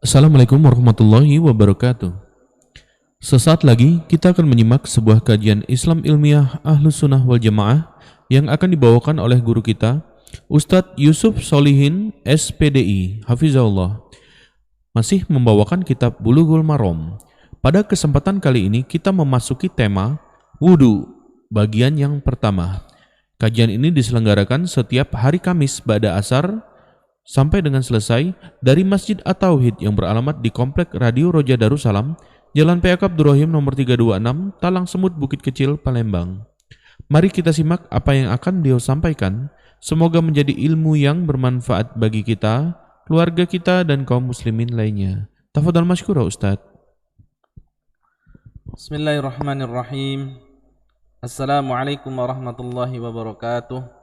Assalamualaikum warahmatullahi wabarakatuh. Sesaat lagi kita akan menyimak sebuah kajian Islam ilmiah Ahlus Sunnah wal Jamaah yang akan dibawakan oleh guru kita, Ustadz Yusuf Solihin SPDI, Hafizahullah. Masih membawakan kitab Bulughul Maram. Pada kesempatan kali ini kita memasuki tema Wudu, bagian yang pertama. Kajian ini diselenggarakan setiap hari Kamis ba'da asar sampai dengan selesai dari Masjid At-Tauhid yang beralamat di Komplek Radio Roja Darussalam, Jalan PAK Abdurrahim nomor 326, Talang Semut, Bukit Kecil, Palembang. Mari kita simak apa yang akan beliau sampaikan. Semoga menjadi ilmu yang bermanfaat bagi kita, keluarga kita, dan kaum muslimin lainnya. Tafadhal masykurah Ustaz. Bismillahirrahmanirrahim. Assalamualaikum warahmatullahi wabarakatuh.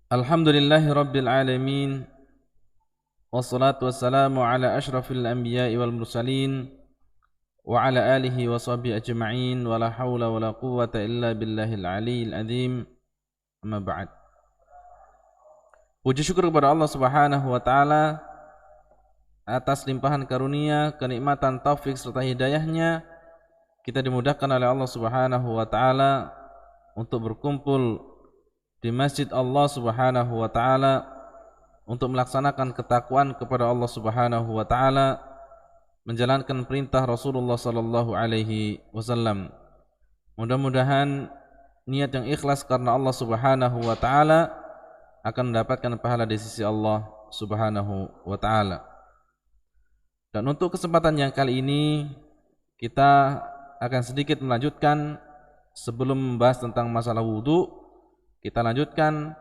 Alhamdulillahi rabbil alamin. Wassalatu wassalamu ala ashrafil anbiya'i wal mursalin wa ala alihi wa sahbihi ajma'in wa la hawla wa la quwwata illa billahil aliyyil azim. Amma ba'd. Puji syukur kepada Allah Subhanahu wa taala atas limpahan karunia, kenikmatan, taufik serta hidayahnya. Kita dimudahkan oleh Allah Subhanahu wa taala untuk berkumpul di Masjid Allah Subhanahu wa taala untuk melaksanakan ketakwaan kepada Allah Subhanahu wa taala, menjalankan perintah Rasulullah sallallahu alaihi wasallam. Mudah-mudahan niat yang ikhlas karena Allah Subhanahu wa taala akan mendapatkan pahala di sisi Allah Subhanahu wa taala. Dan untuk kesempatan yang kali ini kita akan sedikit melanjutkan sebelum membahas tentang masalah wudu. Kita lanjutkan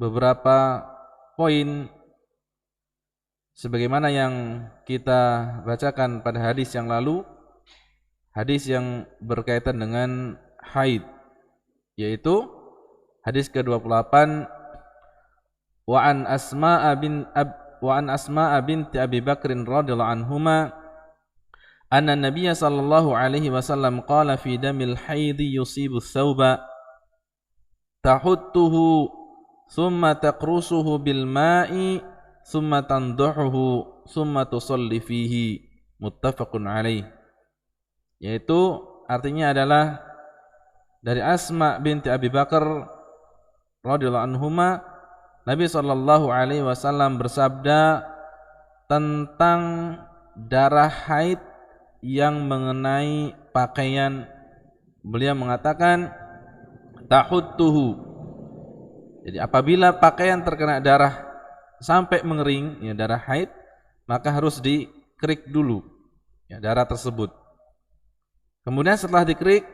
beberapa poin sebagaimana yang kita bacakan pada hadis yang lalu, hadis yang berkaitan dengan haid, yaitu hadis ke-28, wa an Asma'a binti Abi Bakrin radhiyallahu anhuma anna Nabiyya sallallahu alaihi wasallam qala fi damil haidi yusibu thawba tahuttuhu thumma taqrusuhu bil ma'i thumma tanduhuhu thumma tusalli fihi, muttafaqun alaih. Yaitu artinya adalah dari Asma binti Abi Bakar radhiyallahu anhuma, Nabi sallallahu alaihi wasallam bersabda tentang darah haid yang mengenai pakaian. Beliau mengatakan tahuttuhu. Jadi apabila pakaian terkena darah sampai mengering, ya darah haid, maka harus dikerik dulu ya darah tersebut. Kemudian setelah dikerik,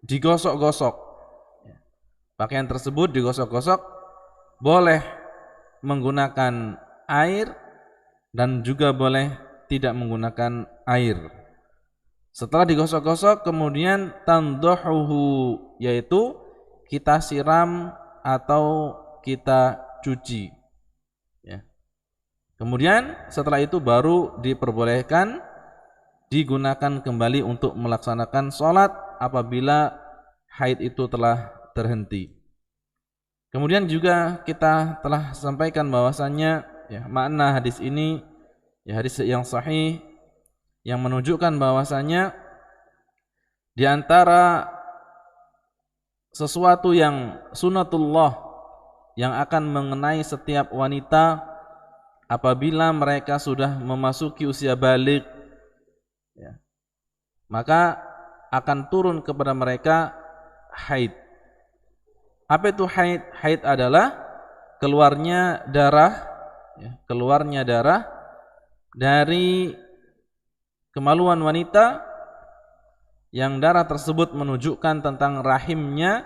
digosok-gosok. Ya. Pakaian tersebut digosok-gosok, boleh menggunakan air dan juga boleh tidak menggunakan air. Setelah digosok-gosok, kemudian tanduhuhu, yaitu kita siram atau kita cuci ya. Kemudian setelah itu baru diperbolehkan digunakan kembali untuk melaksanakan sholat apabila haid itu telah terhenti. Kemudian juga kita telah sampaikan bahwasannya ya, makna hadis ini ya hadis yang sahih yang menunjukkan bahwasannya di antara sesuatu yang sunatullah yang akan mengenai setiap wanita apabila mereka sudah memasuki usia baligh ya, maka akan turun kepada mereka haid. Apa itu haid? Haid adalah keluarnya darah ya, keluarnya darah dari kemaluan wanita yang darah tersebut menunjukkan tentang rahimnya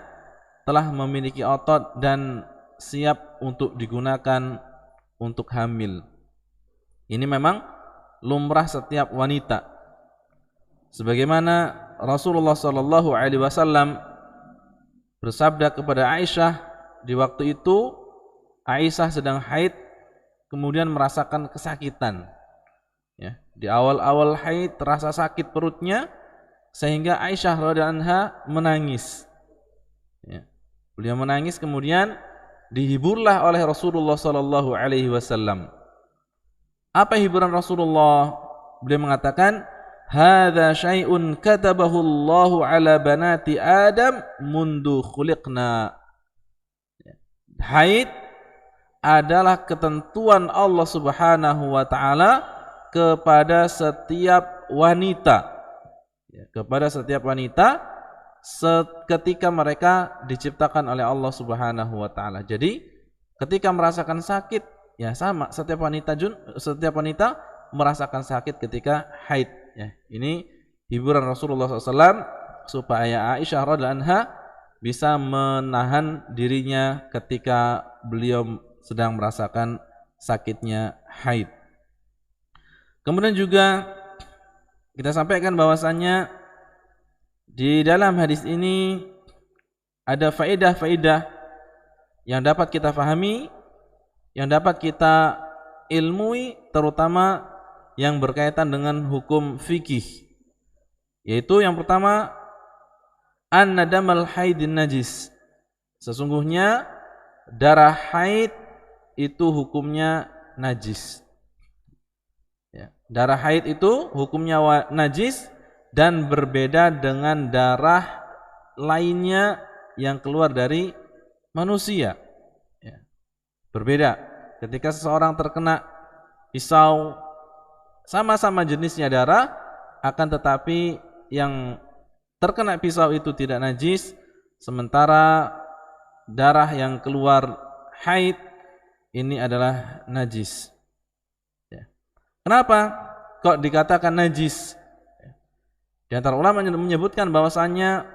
telah memiliki otot dan siap untuk digunakan untuk hamil. Ini memang lumrah setiap wanita. Sebagaimana Rasulullah sallallahu alaihi wasallam bersabda kepada Aisyah di waktu itu Aisyah sedang haid kemudian merasakan kesakitan. Ya, di awal-awal haid terasa sakit perutnya sehingga Aisyah radhiyallahu anha menangis. Ya. Beliau menangis kemudian dihiburlah oleh Rasulullah sallallahu alaihi wasallam. Apa hiburan Rasulullah? Beliau mengatakan, "Hadza syai'un katabahu Allahu ala banati Adam mundu khuliqna." Haid adalah ketentuan Allah Subhanahu wa taala kepada setiap wanita. Kepada setiap wanita ketika mereka diciptakan oleh Allah Subhanahu wa taala. Jadi ketika merasakan sakit, ya sama, setiap wanita merasakan sakit ketika haid, ya. Ini hiburan Rasulullah SAW supaya Aisyah radhiyallahu anha bisa menahan dirinya ketika beliau sedang merasakan sakitnya haid. Kemudian juga kita sampaikan bahwasannya di dalam hadis ini ada faedah-faedah yang dapat kita fahami, yang dapat kita ilmui, terutama yang berkaitan dengan hukum fikih. Yaitu yang pertama, anna damal haidin najis. Sesungguhnya darah haid itu hukumnya najis. Ya, darah haid itu hukumnya najis dan berbeda dengan darah lainnya yang keluar dari manusia. Ya, berbeda. Ketika seseorang terkena pisau, sama-sama jenisnya darah, akan tetapi yang terkena pisau itu tidak najis, sementara darah yang keluar haid ini adalah najis. Ya. Kenapa kok dikatakan najis? Di antara ulama menyebutkan bahwasannya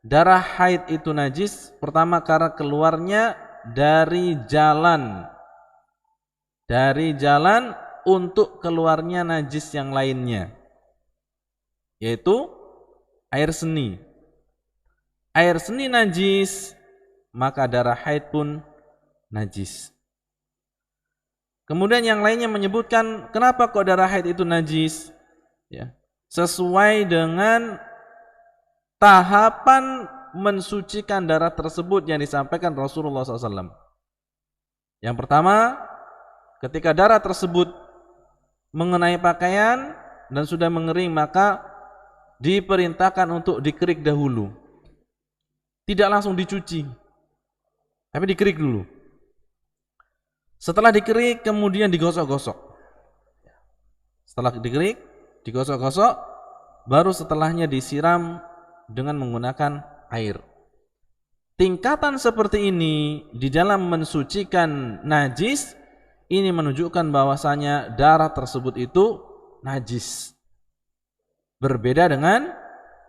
darah haid itu najis, pertama karena keluarnya dari jalan untuk keluarnya najis yang lainnya, yaitu air seni. Air seni najis, maka darah haid pun najis. Kemudian yang lainnya menyebutkan kenapa kok darah haid itu najis, ya, sesuai dengan tahapan mensucikan darah tersebut yang disampaikan Rasulullah SAW. Yang pertama, ketika darah tersebut mengenai pakaian dan sudah mengering, maka diperintahkan untuk dikerik dahulu. Tidak langsung dicuci, tapi dikerik dulu. Setelah dikerik, kemudian digosok-gosok. Setelah dikerik, digosok-gosok, baru setelahnya disiram dengan menggunakan air. Tingkatan seperti ini di dalam mensucikan najis, ini menunjukkan bahwasanya darah tersebut itu najis. Berbeda dengan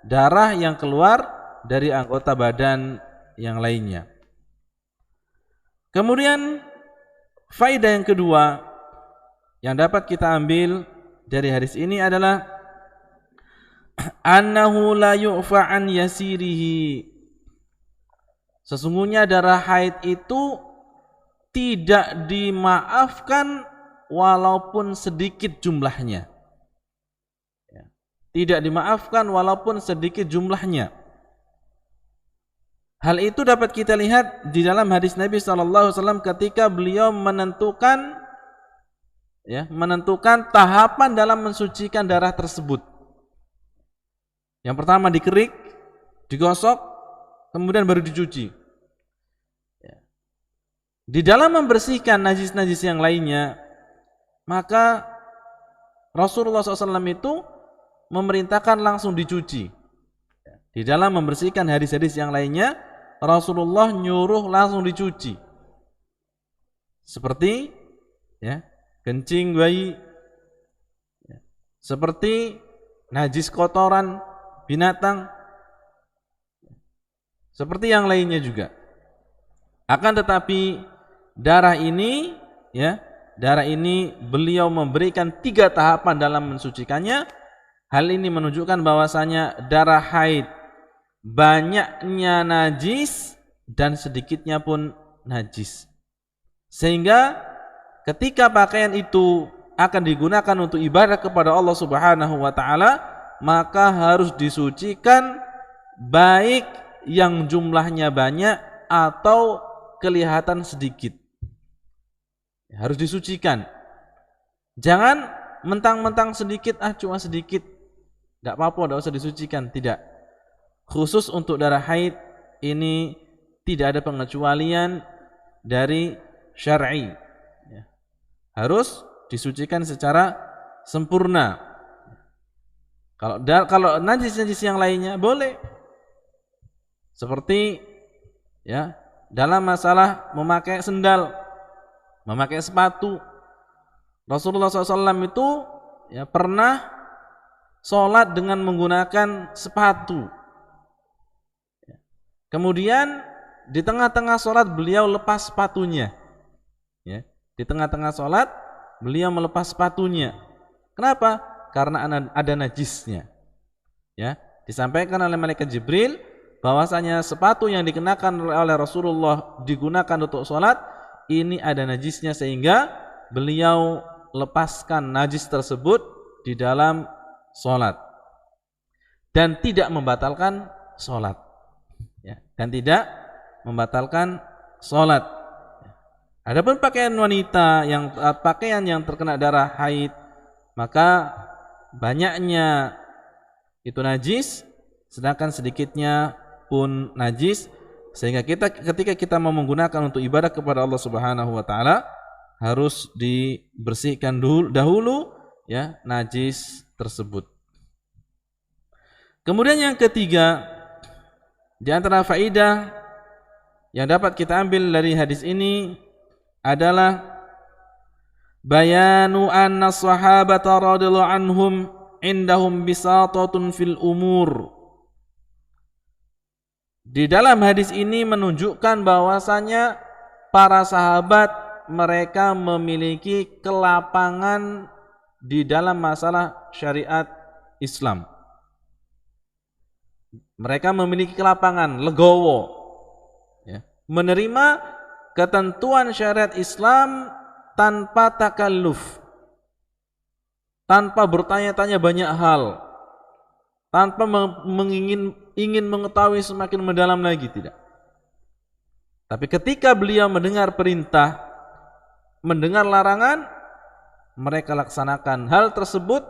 darah yang keluar dari anggota badan yang lainnya. Kemudian faedah yang kedua yang dapat kita ambil dari hadis ini adalah annahu la yu'fa an yasirihi. Sesungguhnya darah haid itu tidak dimaafkan walaupun sedikit jumlahnya. Tidak dimaafkan walaupun sedikit jumlahnya. Hal itu dapat kita lihat di dalam hadis Nabi SAW ketika beliau menentukan tahapan dalam mensucikan darah tersebut. Yang pertama dikerik, digosok, kemudian baru dicuci. Di dalam membersihkan najis-najis yang lainnya, maka Rasulullah SAW itu memerintahkan langsung dicuci. Di dalam membersihkan hadis-hadis yang lainnya, Rasulullah nyuruh langsung dicuci. Seperti kencing bayi, seperti najis kotoran binatang, seperti yang lainnya juga. Akan tetapi darah ini beliau memberikan 3 tahapan dalam mensucikannya. Hal ini menunjukkan bahwasanya darah haid banyaknya najis dan sedikitnya pun najis. Sehingga ketika pakaian itu akan digunakan untuk ibadah kepada Allah Subhanahu wa taala, maka harus disucikan baik yang jumlahnya banyak atau kelihatan sedikit. Harus disucikan. Jangan mentang-mentang sedikit, cuma sedikit, enggak apa-apa, enggak usah disucikan, tidak. Khusus untuk darah haid ini tidak ada pengecualian dari syar'i. Ya. Harus disucikan secara sempurna. Kalau najis-najis yang lainnya boleh. Seperti ya, dalam masalah memakai sendal, memakai sepatu. Rasulullah SAW itu ya pernah sholat dengan menggunakan sepatu. Kemudian di tengah-tengah sholat beliau lepas sepatunya. Ya, di tengah-tengah sholat beliau melepas sepatunya. Kenapa? Karena ada najisnya. Ya, disampaikan oleh malaikat Jibril bahwasanya sepatu yang dikenakan oleh Rasulullah digunakan untuk sholat ini ada najisnya, sehingga beliau lepaskan najis tersebut di dalam sholat dan tidak membatalkan sholat. Ya, dan tidak membatalkan sholat. Adapun pakaian wanita pakaian yang terkena darah haid, maka banyaknya itu najis, sedangkan sedikitnya pun najis, sehingga ketika kita mau menggunakan untuk ibadah kepada Allah Subhanahu wa taala harus dibersihkan dahulu ya najis tersebut. Kemudian yang ketiga, di antara faedah yang dapat kita ambil dari hadis ini adalah bayanu anna sahabata radhiyallahu anhum indahum bisatatun fil umur. Di dalam hadis ini menunjukkan bahwasanya para sahabat mereka memiliki kelapangan di dalam masalah syariat Islam. Mereka memiliki kelapangan, legowo, ya, menerima ketentuan syariat Islam tanpa takalluf, tanpa bertanya-tanya banyak hal, tanpa ingin mengetahui semakin mendalam lagi, tidak. Tapi ketika beliau mendengar perintah, mendengar larangan, mereka laksanakan hal tersebut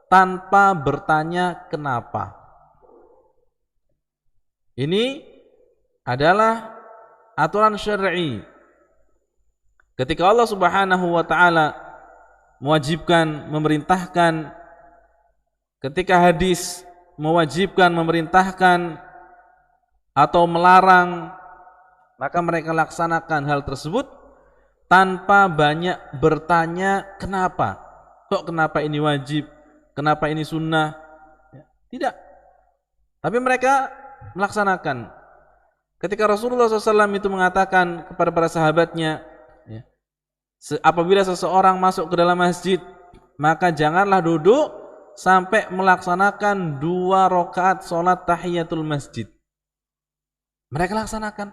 tanpa bertanya kenapa. Ini adalah aturan syar'i. Ketika Allah Subhanahu wa taala mewajibkan, memerintahkan, ketika hadis mewajibkan, memerintahkan atau melarang, maka mereka laksanakan hal tersebut tanpa banyak bertanya kenapa. Kok kenapa ini wajib? Kenapa ini sunnah? Tidak. Tapi mereka melaksanakan. Ketika Rasulullah SAW itu mengatakan kepada para sahabatnya, ya, apabila seseorang masuk ke dalam masjid, maka janganlah duduk sampai melaksanakan 2 rakaat sholat tahiyatul masjid. Mereka laksanakan.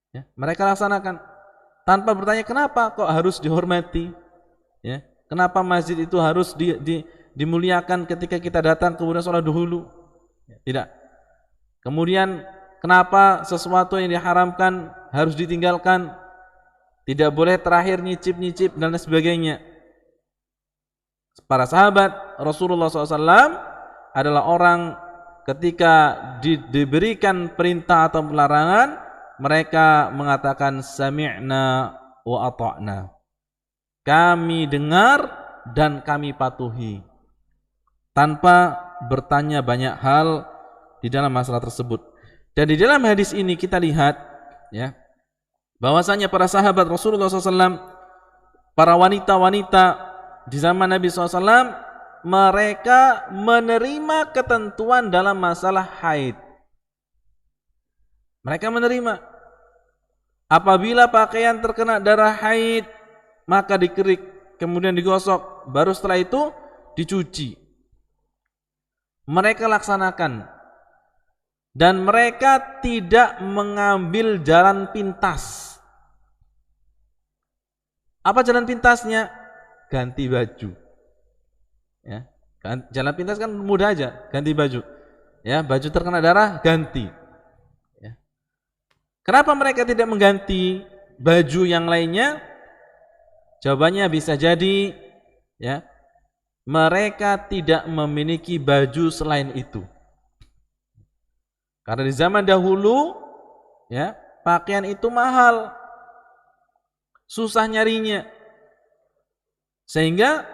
Ya, mereka laksanakan tanpa bertanya kenapa kok harus dihormati. Ya, kenapa masjid itu harus dimuliakan ketika kita datang kemudian sholat dahulu. Ya, tidak. Kemudian kenapa sesuatu yang diharamkan harus ditinggalkan, tidak boleh terakhir nyicip-nyicip dan lain sebagainya. Para sahabat Rasulullah SAW adalah orang ketika diberikan perintah atau pelarangan, mereka mengatakan sami'na wa ata'na. Kami dengar dan kami patuhi, tanpa bertanya banyak hal di dalam masalah tersebut. Dan di dalam hadis ini kita lihat, ya, bahwasanya para sahabat Rasulullah SAW, para wanita-wanita di zaman Nabi SAW, mereka menerima ketentuan dalam masalah haid. Mereka menerima. Apabila pakaian terkena darah haid, maka dikerik, kemudian digosok, baru setelah itu dicuci. Mereka laksanakan. Dan mereka tidak mengambil jalan pintas. Apa jalan pintasnya? Ganti baju. Ya, jalan pintas kan mudah aja, ganti baju. Ya, baju terkena darah ganti. Ya. Kenapa mereka tidak mengganti baju yang lainnya? Jawabannya bisa jadi ya, mereka tidak memiliki baju selain itu. Karena di zaman dahulu, ya, pakaian itu mahal, susah nyarinya. Sehingga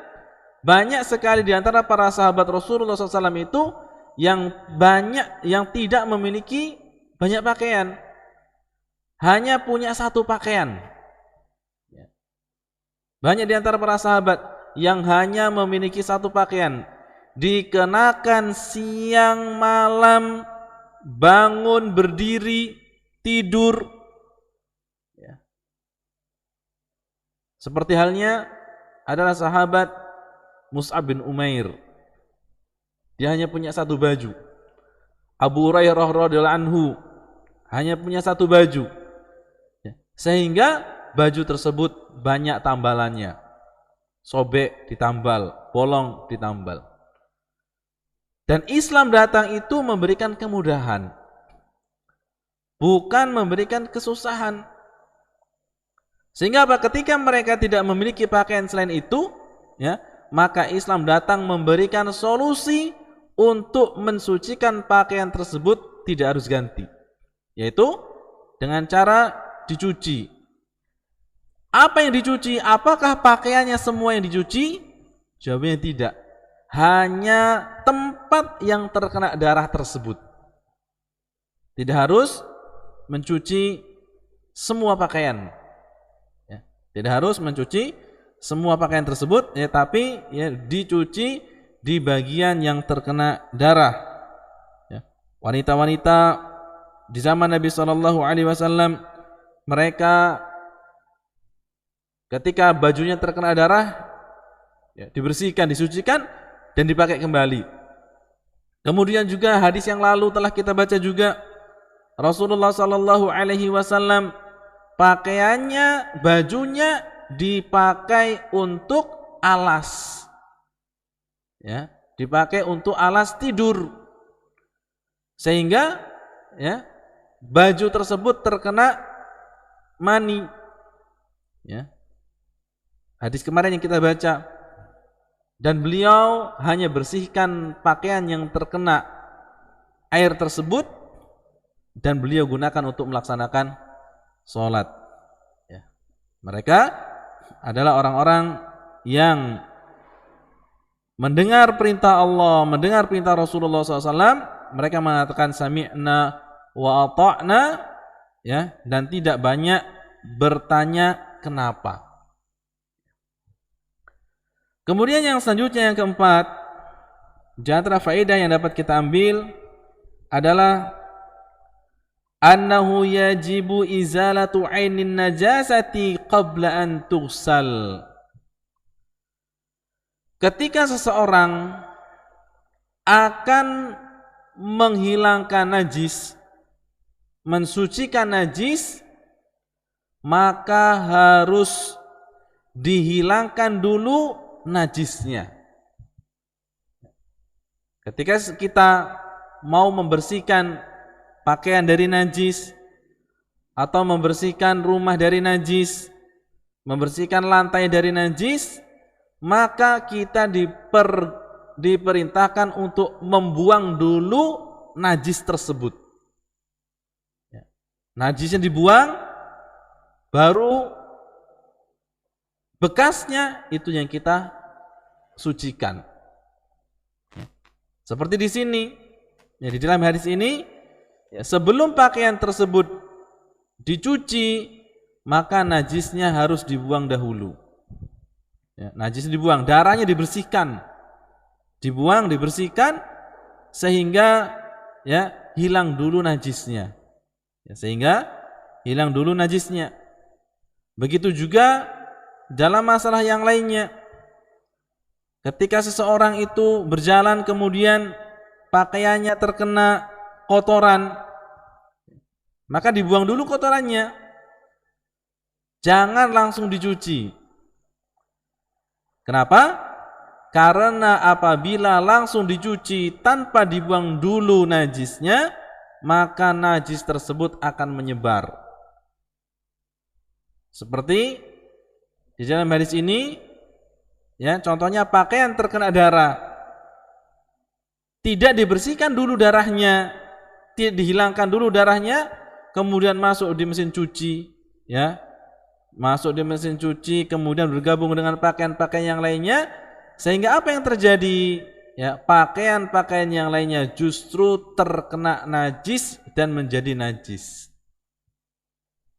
banyak sekali di antara para sahabat Rasulullah SAW itu yang tidak memiliki banyak pakaian, hanya punya satu pakaian. Banyak di antara para sahabat yang hanya memiliki satu pakaian, dikenakan siang malam, bangun, berdiri, tidur. Seperti halnya adalah sahabat Mus'ab bin Umair. Dia hanya punya satu baju. Abu Hurairah radhiyallahu anhu hanya punya satu baju. Sehingga baju tersebut banyak tambalannya. Sobek ditambal, bolong ditambal. Dan Islam datang itu memberikan kemudahan, bukan memberikan kesusahan. Sehingga ketika mereka tidak memiliki pakaian selain itu, ya, maka Islam datang memberikan solusi untuk mensucikan pakaian tersebut tidak harus ganti, yaitu dengan cara dicuci. Apa yang dicuci? Apakah pakaiannya semua yang dicuci? Jawabnya tidak. Hanya tempat yang terkena darah tersebut. Tidak harus mencuci semua pakaian. Ya, tidak harus mencuci semua pakaian tersebut, ya, tapi ya, dicuci di bagian yang terkena darah. Ya. Wanita-wanita di zaman Nabi SAW, mereka ketika bajunya terkena darah, ya, dibersihkan, disucikan, dan dipakai kembali. Kemudian juga hadis yang lalu telah kita baca juga, Rasulullah SAW pakaiannya, bajunya dipakai untuk alas, ya, dipakai untuk alas tidur, sehingga, ya, baju tersebut terkena mani, ya. Hadis kemarin yang kita baca, dan beliau hanya bersihkan pakaian yang terkena air tersebut dan beliau gunakan untuk melaksanakan sholat. Ya. Mereka adalah orang-orang yang mendengar perintah Allah, mendengar perintah Rasulullah SAW. Mereka mengatakan sami'na wa ata'na, ya, dan tidak banyak bertanya kenapa. Kemudian yang selanjutnya, yang keempat, di antara faedah yang dapat kita ambil adalah annahu yajibu izalatu ainin najasati qabla an tughsal. Ketika seseorang akan menghilangkan najis, mensucikan najis, maka harus dihilangkan dulu najisnya. Ketika kita mau membersihkan pakaian dari najis, atau membersihkan rumah dari najis, membersihkan lantai dari najis, maka kita diperintahkan untuk membuang dulu najis tersebut. Najisnya dibuang, baru bekasnya itu yang kita sucikan. Seperti di sini, ya, di dalam hadis ini, ya, sebelum pakaian tersebut dicuci, maka najisnya harus dibuang dahulu. Ya, najis dibuang, darahnya dibersihkan, dibuang, dibersihkan, sehingga, ya, hilang dulu najisnya. Ya, sehingga hilang dulu najisnya. Begitu juga dalam masalah yang lainnya. Ketika seseorang itu berjalan kemudian pakaiannya terkena kotoran, maka dibuang dulu kotorannya. Jangan langsung dicuci. Kenapa? Karena apabila langsung dicuci tanpa dibuang dulu najisnya, maka najis tersebut akan menyebar. Seperti di dalam hadis ini, ya, contohnya pakaian terkena darah, tidak dibersihkan dulu darahnya, tidak dihilangkan dulu darahnya, kemudian masuk di mesin cuci, ya, masuk di mesin cuci, kemudian bergabung dengan pakaian-pakaian yang lainnya, sehingga apa yang terjadi? Ya, pakaian-pakaian yang lainnya justru terkena najis dan menjadi najis.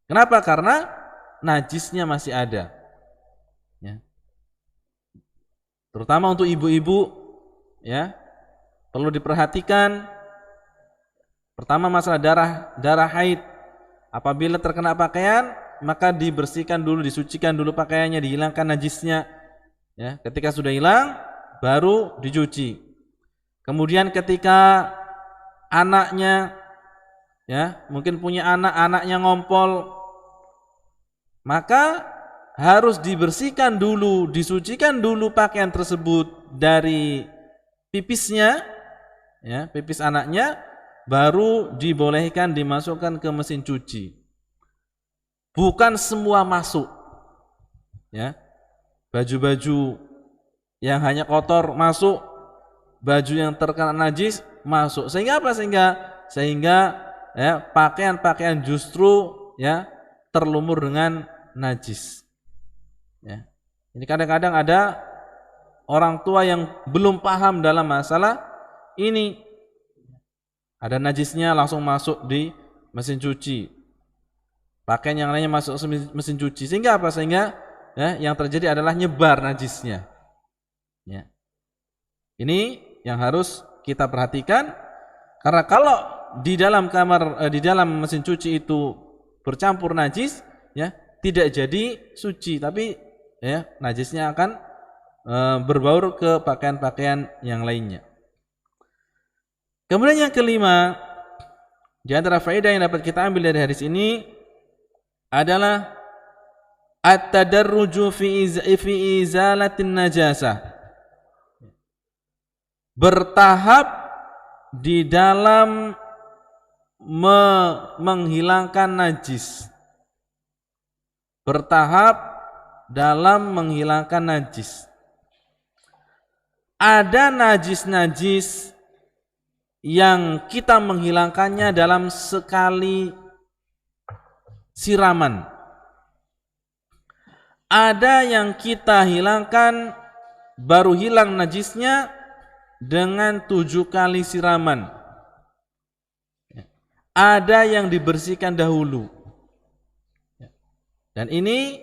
Kenapa? Karena najisnya masih ada. Ya. Terutama untuk ibu-ibu, ya, perlu diperhatikan. Pertama, masalah darah haid. Apabila terkena pakaian, maka dibersihkan dulu, disucikan dulu pakaiannya, dihilangkan najisnya. Ya, ketika sudah hilang, baru dicuci. Kemudian ketika anaknya, ya, mungkin punya anaknya ngompol, maka harus dibersihkan dulu, disucikan dulu pakaian tersebut dari pipisnya, ya, pipis anaknya, baru dibolehkan dimasukkan ke mesin cuci. Bukan semua masuk, ya, baju-baju yang hanya kotor masuk, baju yang terkena najis masuk. Sehingga apa? Sehingga ya, pakaian-pakaian justru, ya, terlumur dengan najis. Ya. Ini kadang-kadang ada orang tua yang belum paham dalam masalah ini. Ada najisnya langsung masuk di mesin cuci. Pakaian yang lainnya masuk mesin cuci. Sehingga apa? Sehingga ya, yang terjadi adalah nyebar najisnya. Ya. Ini yang harus kita perhatikan, karena kalau di dalam di dalam mesin cuci itu bercampur najis, ya, tidak jadi suci, tapi ya, najisnya akan berbaur ke pakaian-pakaian yang lainnya. Kemudian yang kelima, di antara faedah yang dapat kita ambil dari hadis ini adalah at-tadarruju fi izalatin najasah. Bertahap di dalam menghilangkan najis. Bertahap dalam menghilangkan najis. Ada najis-najis yang kita menghilangkannya dalam sekali siraman. Ada yang kita hilangkan baru hilang najisnya dengan 7 kali siraman. Ada yang dibersihkan dahulu. Dan ini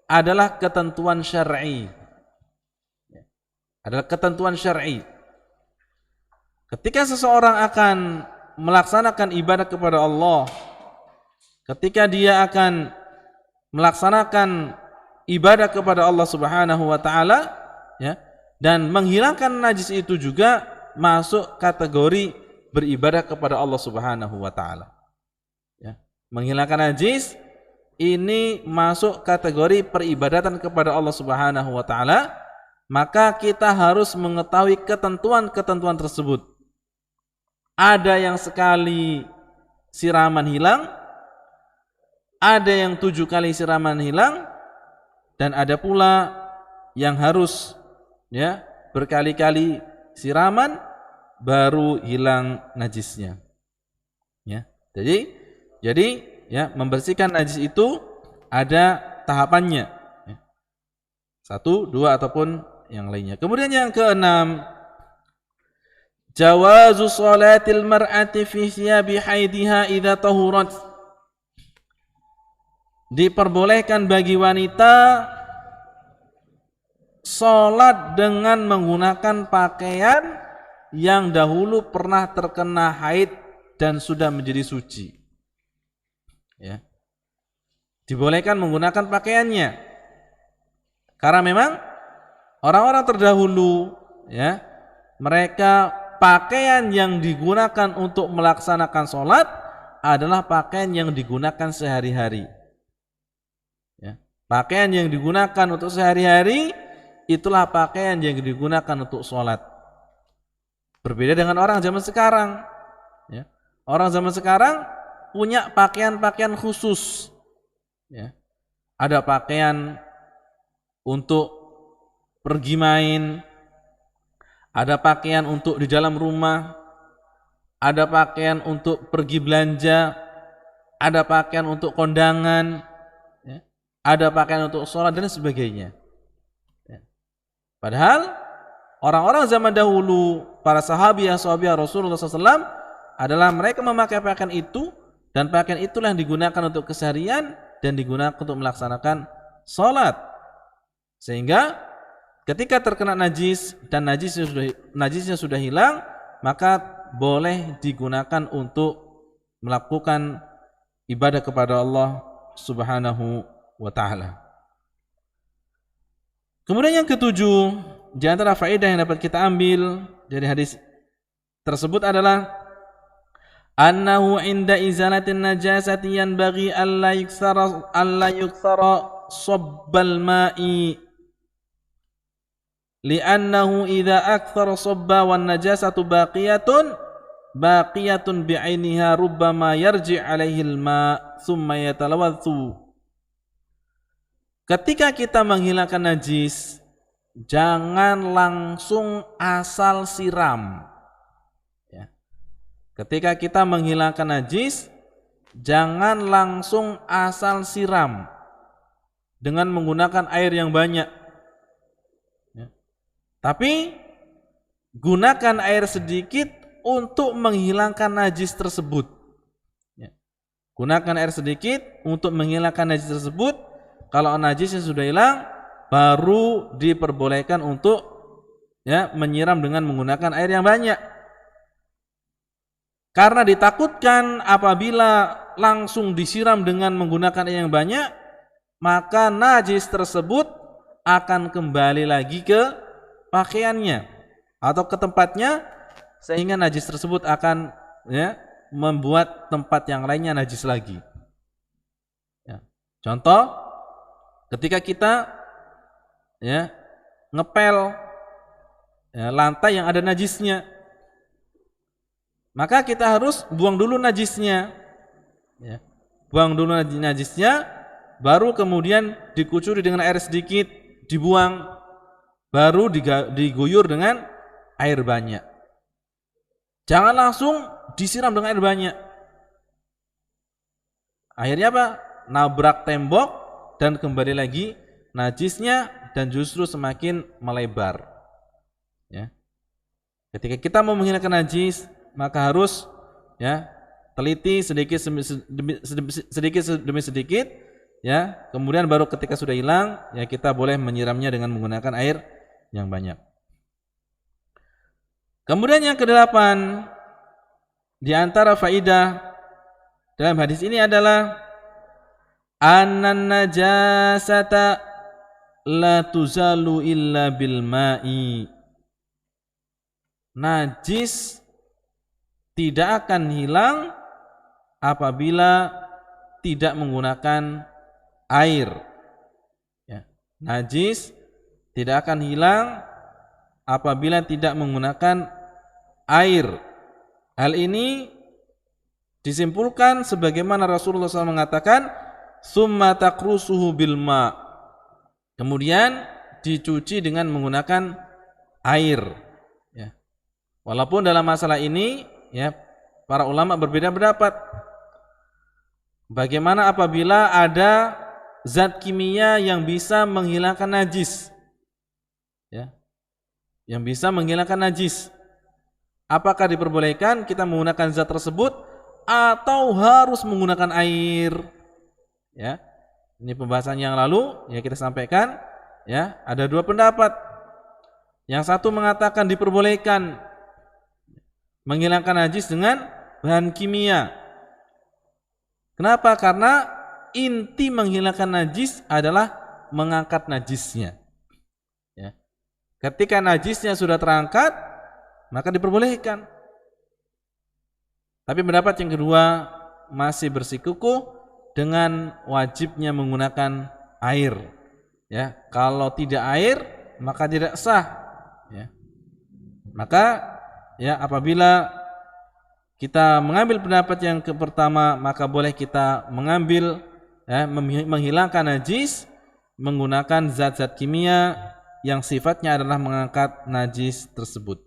adalah ketentuan syar'i. Adalah ketentuan syar'i. Ketika seseorang akan melaksanakan ibadah kepada Allah, ketika dia akan melaksanakan ibadah kepada Allah Subhanahu wa taala, ya, dan menghilangkan najis itu juga masuk kategori beribadah kepada Allah Subhanahu wa taala. Ya. Menghilangkan najis ini masuk kategori peribadatan kepada Allah Subhanahu wa taala, maka kita harus mengetahui ketentuan-ketentuan tersebut. Ada yang sekali siraman hilang, ada yang 7 kali siraman hilang, dan ada pula yang harus, ya, berkali-kali siraman baru hilang najisnya. Ya. Jadi ya, membersihkan najis itu ada tahapannya. Ya. 1, 2 ataupun yang lainnya. Kemudian yang keenam, jawazu salatil mar'ati fi thiyabi haidiha idza tahurat. Diperbolehkan bagi wanita salat dengan menggunakan pakaian yang dahulu pernah terkena haid dan sudah menjadi suci. Ya. Dibolehkan menggunakan pakaiannya. Karena memang orang-orang terdahulu, ya, mereka pakaian yang digunakan untuk melaksanakan salat adalah pakaian yang digunakan sehari-hari. Ya. Pakaian yang digunakan untuk sehari-hari itulah pakaian yang digunakan untuk sholat. Berbeda dengan orang zaman sekarang. Ya. Orang zaman sekarang punya pakaian-pakaian khusus. Ya. Ada pakaian untuk pergi main, ada pakaian untuk di dalam rumah, ada pakaian untuk pergi belanja, ada pakaian untuk kondangan, ya, ada pakaian untuk sholat dan sebagainya. Ya. Padahal orang-orang zaman dahulu, para sahabiah Rasulullah SAW adalah mereka memakai pakaian itu, dan pakaian itulah yang digunakan untuk keseharian dan digunakan untuk melaksanakan sholat. Sehingga ketika terkena najis dan najisnya sudah hilang, maka boleh digunakan untuk melakukan ibadah kepada Allah Subhanahu wa ta'ala. Kemudian yang ketujuh, di antara faedah yang dapat kita ambil dari hadis tersebut adalah annahu inda izalatin najasati yanbaghi alla yukthara sabbal ma'i li'annahu idza akthara sabba wan najasatu baqiyatun bi'ainiha rubbama yarji' alaihi al-ma' thumma yatalawadhu. Ketika kita menghilangkan najis, jangan langsung asal siram. Ya. Ketika kita menghilangkan najis, jangan langsung asal siram dengan menggunakan air yang banyak. Ya. Tapi gunakan air sedikit untuk menghilangkan najis tersebut. Ya. Gunakan air sedikit untuk menghilangkan najis tersebut. Kalau najisnya sudah hilang, baru diperbolehkan untuk menyiram dengan menggunakan air yang banyak. Karena ditakutkan apabila langsung disiram dengan menggunakan air yang banyak, maka najis tersebut akan kembali lagi ke pakaiannya atau ke tempatnya, sehingga najis tersebut akan membuat tempat yang lainnya najis lagi. Ya. Contoh, ketika kita ngepel lantai yang ada najisnya, maka kita harus buang dulu najisnya, buang dulu najisnya, baru kemudian dikucuri dengan air sedikit, dibuang, baru diguyur dengan air banyak. Jangan langsung disiram dengan air banyak. Akhirnya apa? Nabrak tembok dan kembali lagi najisnya, dan justru semakin melebar. Ya. Ketika kita mau menghilangkan najis, maka harus teliti sedikit demi sedikit, kemudian baru ketika sudah hilang, kita boleh menyiramnya dengan menggunakan air yang banyak. Kemudian yang kedelapan, di antara faidah dalam hadis ini adalah annan najasata la tuzalu illa bil ma'i. Najis tidak akan hilang apabila tidak menggunakan air. Najis tidak akan hilang apabila tidak menggunakan air. Hal ini disimpulkan sebagaimana Rasulullah SAW mengatakan, summa taqrusuhu bil ma'. Kemudian dicuci dengan menggunakan air. Walaupun dalam masalah ini para ulama berbeda pendapat. Bagaimana apabila ada zat kimia yang bisa menghilangkan najis? Yang bisa menghilangkan najis. Apakah diperbolehkan kita menggunakan zat tersebut atau harus menggunakan air? Ini pembahasan yang lalu kita sampaikan. Ada dua pendapat. Yang satu mengatakan diperbolehkan menghilangkan najis dengan bahan kimia. Kenapa? Karena inti menghilangkan najis adalah mengangkat najisnya. Ketika najisnya sudah terangkat, maka diperbolehkan. Tapi pendapat yang kedua masih bersikukuh dengan wajibnya menggunakan air. Kalau tidak air, maka tidak sah. Maka apabila kita mengambil pendapat yang pertama, maka boleh kita mengambil menghilangkan najis menggunakan zat-zat kimia yang sifatnya adalah mengangkat najis tersebut.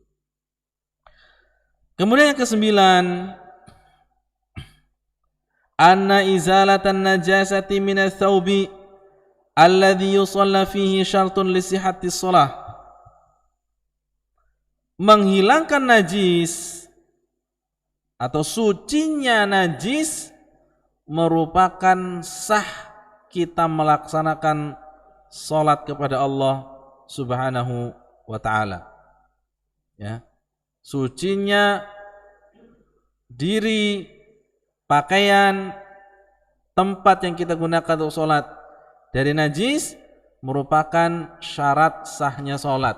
Kemudian yang kesembilan, anna izalatan najasati minats thawbi alladhi yusalla fihi syartun li sihhatis shalah. Menghilangkan najis atau sucinya najis merupakan sah kita melaksanakan salat kepada Allah Subhanahu wa taala. Ya. Sucinya diri, pakaian, tempat yang kita gunakan untuk salat dari najis merupakan syarat sahnya salat.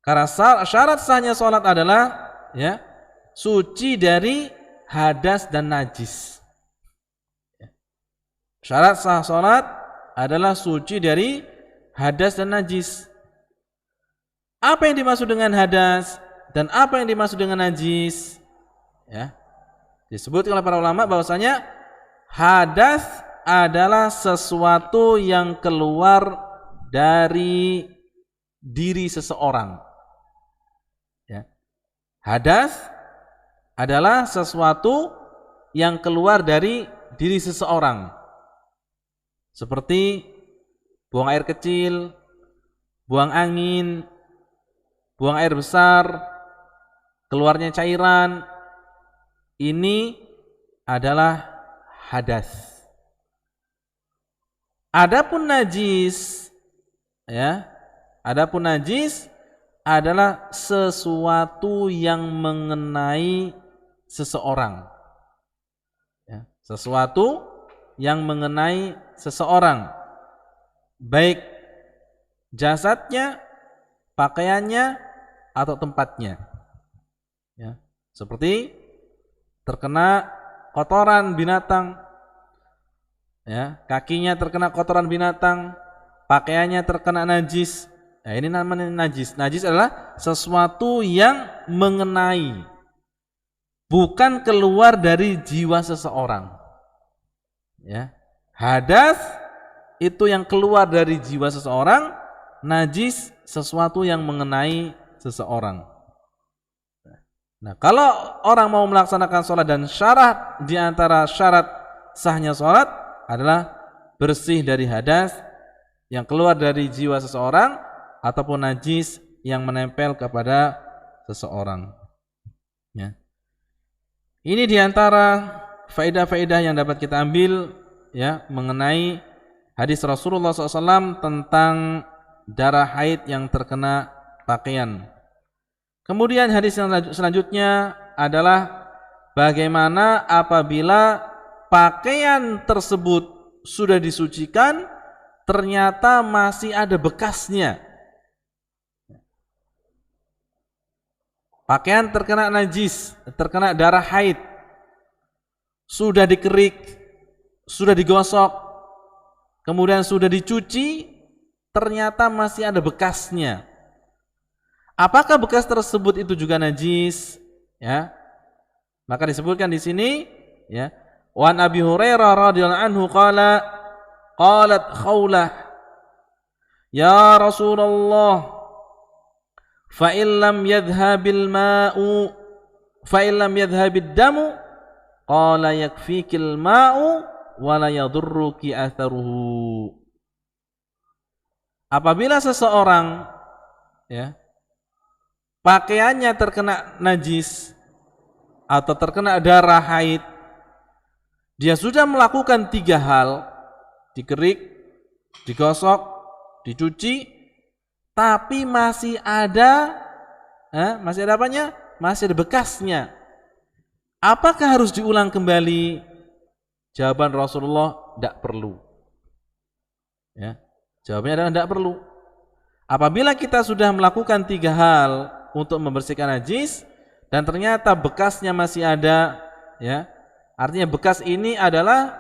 Karena syarat sahnya salat adalah ya, suci dari hadas dan najis. Syarat sah salat adalah suci dari hadas dan najis. Apa yang dimaksud dengan hadas dan apa yang dimaksud dengan najis? Ya. Disebutkan oleh para ulama bahwasanya hadas adalah sesuatu yang keluar dari diri seseorang. Ya. Hadas adalah sesuatu yang keluar dari diri seseorang. Seperti buang air kecil, buang angin, buang air besar, keluarnya cairan, ini adalah hadas. Adapun najis, ya, adapun najis adalah sesuatu yang mengenai seseorang, ya, sesuatu yang mengenai seseorang, baik jasadnya, pakaiannya, atau tempatnya. Ya, seperti terkena kotoran binatang, ya, kakinya terkena kotoran binatang, pakaiannya terkena najis. Nah, ini namanya najis. Najis adalah sesuatu yang mengenai, bukan keluar dari jiwa seseorang. Ya, hadas itu yang keluar dari jiwa seseorang, najis sesuatu yang mengenai seseorang. Nah, kalau orang mau melaksanakan sholat dan syarat di antara syarat sahnya sholat adalah bersih dari hadas yang keluar dari jiwa seseorang ataupun najis yang menempel kepada seseorang. Ya. Ini di antara faedah-faedah yang dapat kita ambil ya mengenai hadis Rasulullah SAW tentang darah haid yang terkena pakaian. Kemudian hadis yang selanjutnya adalah bagaimana apabila pakaian tersebut sudah disucikan ternyata masih ada bekasnya. Pakaian terkena najis, terkena darah haid, sudah dikerik, sudah digosok, kemudian sudah dicuci, ternyata masih ada bekasnya. Apakah bekas tersebut itu juga najis? Ya, maka disebutkan di sini, ya, wa an Abi Hurairah radhiyallahu anhu qalat Khawlah, ya Rasulullah, fa in lam yadhhabil ma'u, fa in lam yadhhabid damu, qala yakfikil ma'u wa la yadurruki atharuhu. Apabila seseorang ya pakaiannya terkena najis atau terkena darah haid, dia sudah melakukan 3 hal, dikerik, digosok, dicuci, tapi masih ada apanya? Masih ada bekasnya. Apakah harus diulang kembali? Jawaban Rasulullah, tidak perlu. Ya, jawabannya adalah tidak perlu. Apabila kita sudah melakukan 3 hal untuk membersihkan najis dan ternyata bekasnya masih ada, ya, artinya bekas ini adalah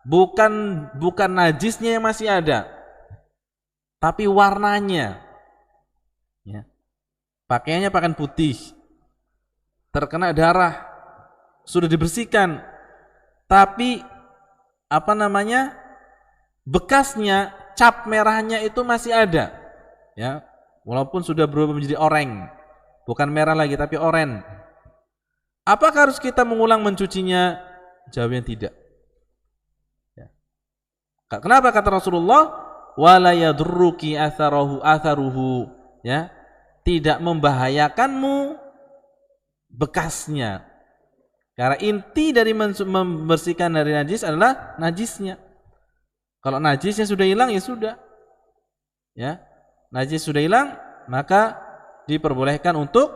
bukan najisnya yang masih ada, tapi warnanya. Ya. Pakaiannya pakaian putih, terkena darah, sudah dibersihkan, tapi bekasnya cap merahnya itu masih ada, ya, walaupun sudah berubah menjadi oranye, bukan merah lagi tapi oranye. Apakah harus kita mengulang mencucinya? Jawabnya tidak. Ya. Kenapa kata Rasulullah? Wala yadurruki atharuhu, ya, tidak membahayakanmu bekasnya. Karena inti dari membersihkan dari najis adalah najisnya. Kalau najisnya sudah hilang ya sudah. Ya. Najis sudah hilang, maka diperbolehkan untuk,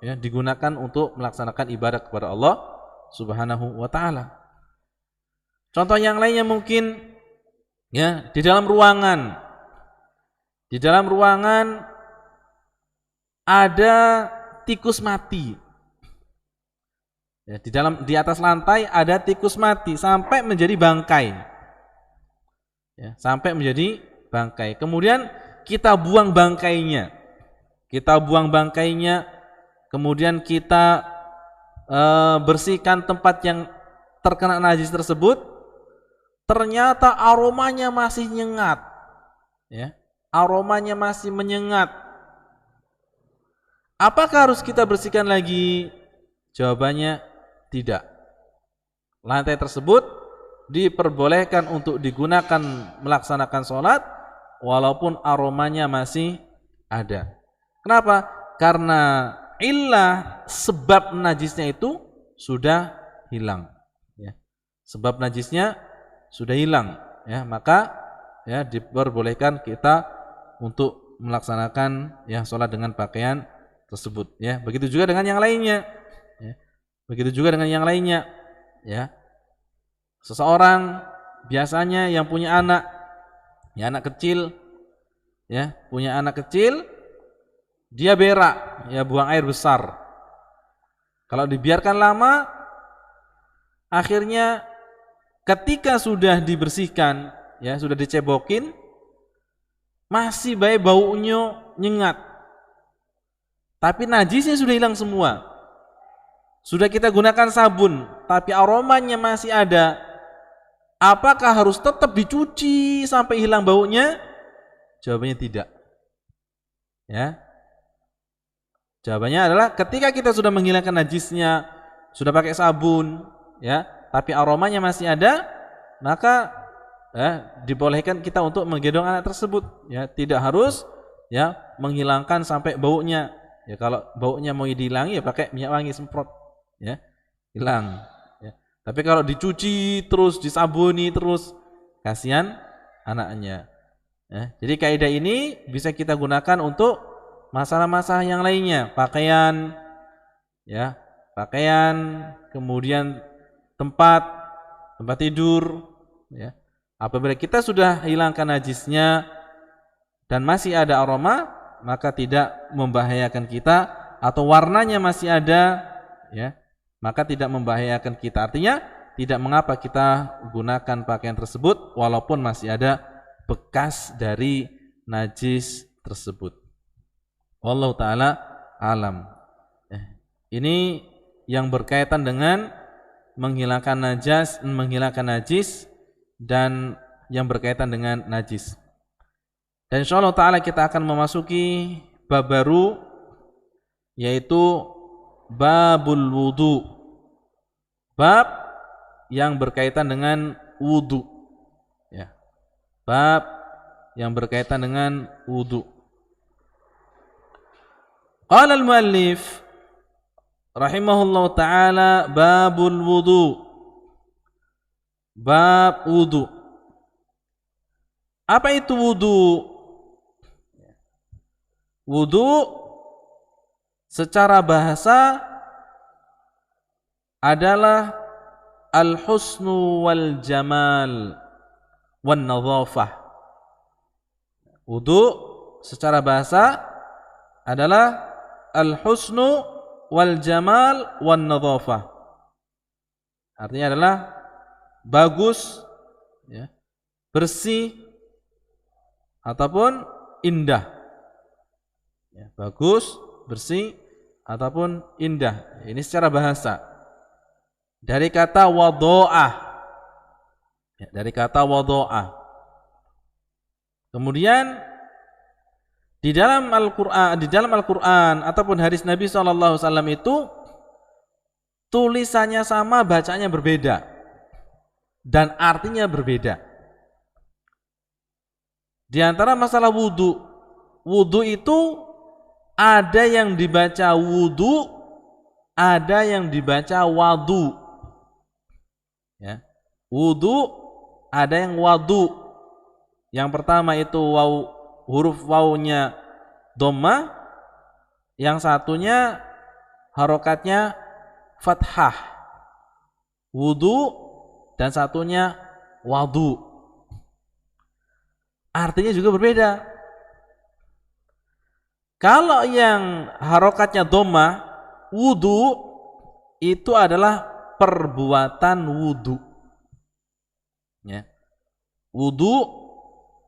ya, digunakan untuk melaksanakan ibadah kepada Allah Subhanahu wa taala. Contoh yang lainnya mungkin, ya, di dalam ruangan. Di dalam ruangan ada tikus mati. Ya, di atas lantai ada tikus mati sampai menjadi bangkai. Ya, sampai menjadi bangkai. Kemudian kita buang bangkainya. Kemudian kita bersihkan tempat yang terkena najis tersebut. Ternyata aromanya masih nyengat. Ya, aromanya masih menyengat. Apakah harus kita bersihkan lagi? Jawabannya tidak. Lantai tersebut diperbolehkan untuk digunakan melaksanakan sholat walaupun aromanya masih ada. Kenapa? Karena illah, sebab najisnya itu sudah hilang. Ya. Sebab najisnya sudah hilang. Ya, maka, ya, diperbolehkan kita untuk melaksanakan, ya, sholat dengan pakaian tersebut. Ya, begitu juga dengan yang lainnya. Ya. Begitu juga dengan yang lainnya, ya. Seseorang biasanya yang punya anak, ya, anak kecil, ya, punya anak kecil, dia berak, ya, buang air besar. Kalau dibiarkan lama, akhirnya ketika sudah dibersihkan, ya, sudah dicebokin, masih baik baunya nyengat. Tapi najisnya sudah hilang semua. Sudah kita gunakan sabun, tapi aromanya masih ada. Apakah harus tetap dicuci sampai hilang baunya? Jawabannya tidak. Ya. Jawabannya adalah ketika kita sudah menghilangkan najisnya, sudah pakai sabun, ya, tapi aromanya masih ada, maka, ya, dibolehkan kita untuk menggendong anak tersebut. Ya, tidak harus, ya, menghilangkan sampai baunya. Ya, kalau baunya mau dihilangi, ya pakai minyak wangi semprot. Ya, hilang. Ya. Tapi kalau dicuci terus, disabuni terus, kasihan anaknya. Ya. Jadi kaidah ini bisa kita gunakan untuk masalah-masalah yang lainnya, pakaian, ya, pakaian, kemudian tempat tidur. Ya. Apabila kita sudah hilangkan najisnya dan masih ada aroma, maka tidak membahayakan kita, atau warnanya masih ada, ya, maka tidak membahayakan kita. Artinya tidak mengapa kita gunakan pakaian tersebut walaupun masih ada bekas dari najis tersebut. Wallahu taala alam. Ini yang berkaitan dengan menghilangkan najis dan yang berkaitan dengan najis. Dan insyaallah taala kita akan memasuki bab baru, yaitu babul wudu. Bab yang berkaitan dengan wudu. Ya. Bab yang berkaitan dengan wudu. Qala al-muallif rahimahullah taala babul wudu. Bab wudu. Apa itu wudu? Wudu secara bahasa adalah al-husnu wal jamal wan nadhafah. Wudu secara bahasa adalah al-husnu wal jamal wan nadhafah. Artinya adalah bagus, ya, bersih ataupun indah. Ya, bagus, bersih ataupun indah. Ini secara bahasa. Dari kata wadha'ah. Ya, dari kata wadha'ah. Kemudian di dalam Al-Qur'an ataupun hadis Nabi SAW itu tulisannya sama, bacanya berbeda dan artinya berbeda. Di antara masalah wudu, wudu itu ada yang dibaca wudu, ada yang dibaca wadu. Ya. Wudu ada yang wadu. Yang pertama itu waw, huruf wawunya dhammah, yang satunya harokatnya fathah. Wudu dan satunya wadu. Artinya juga berbeda. Kalau yang harokatnya dhammah, wudu itu adalah perbuatan wudu. Ya. Wudu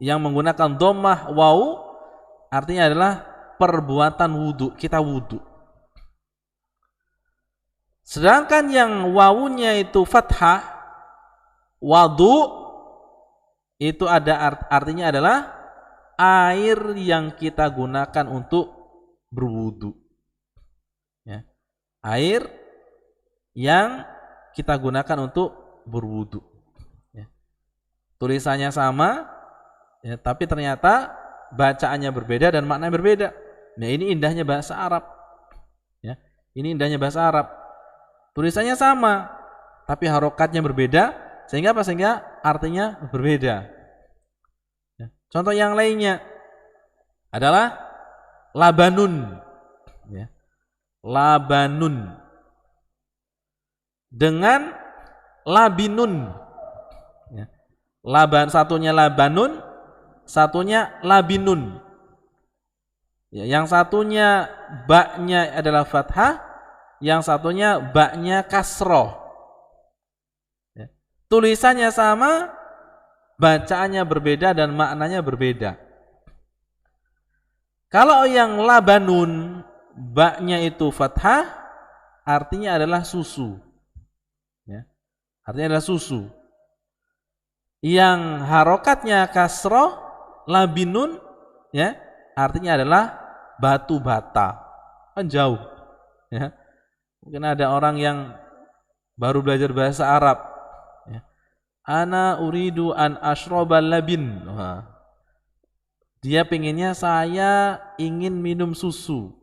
yang menggunakan dhammah waw artinya adalah perbuatan wudu, kita wudu. Sedangkan yang wawunya itu fathah, wadu, itu artinya adalah air yang kita gunakan untuk berwudu. Ya. Air yang kita gunakan untuk berwudu. Ya. Tulisannya sama, ya, tapi ternyata bacaannya berbeda dan maknanya berbeda. Nah, ini indahnya bahasa Arab. Ya, ini indahnya bahasa Arab. Tulisannya sama, tapi harokatnya berbeda, sehingga apa? Sehingga artinya berbeda. Ya. Contoh yang lainnya adalah labanun. Ya. Labanun dengan labinun. Ya. Satunya labanun, satunya labinun. Ya, yang satunya ba-nya adalah fathah, yang satunya ba-nya kasroh. Ya. Tulisannya sama, bacaannya berbeda dan maknanya berbeda. Kalau yang labanun, ba-nya itu fathah, artinya adalah susu. Ya. Artinya adalah susu. Yang harokatnya kasroh, labinun, ya, artinya adalah batu bata. Kan jauh. Ya. Mungkin ada orang yang baru belajar bahasa Arab. Ya. Ana uridu an ashrobal labin. Wah. Dia pengennya saya ingin minum susu.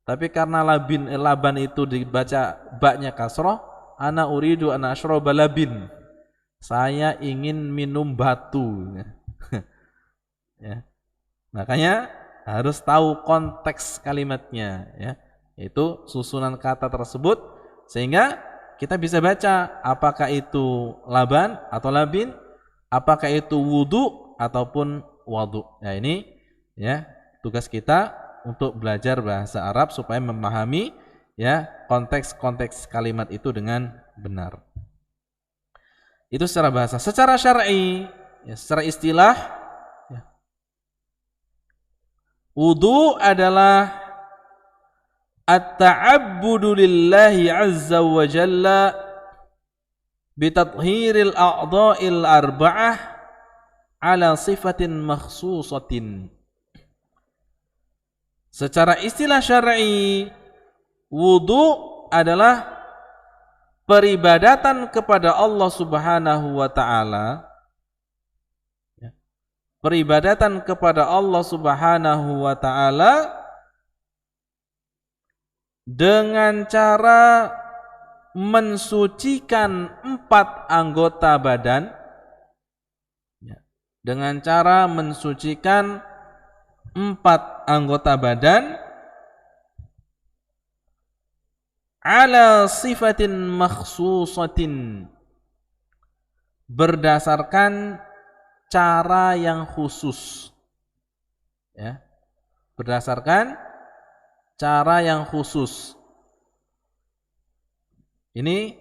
Tapi karena laban itu dibaca baknya kasroh, ana uridu an ashrobal labin. Saya ingin minum batu. Ya. Makanya harus tahu konteks kalimatnya, ya. Itu susunan kata tersebut sehingga kita bisa baca apakah itu laban atau labin, apakah itu wudu ataupun wadu. Nah, ini ya tugas kita untuk belajar bahasa Arab supaya memahami ya konteks-konteks kalimat itu dengan benar. Itu secara bahasa. Secara syar'i, ya, secara istilah, ya, wudu adalah at-ta'abbudu lillahi azza wa jalla bitathhiril a'dha'il arba'ah ala sifatin makhsusatin. Secara istilah syar'i, wudu adalah peribadatan kepada Allah Subhanahu wa taala. Peribadatan kepada Allah Subhanahu wa taala dengan cara mensucikan 4 anggota badan, dengan cara mensucikan 4 anggota badan ala sifatin makhsusatin, berdasarkan cara yang khusus, ya, berdasarkan cara yang khusus. Ini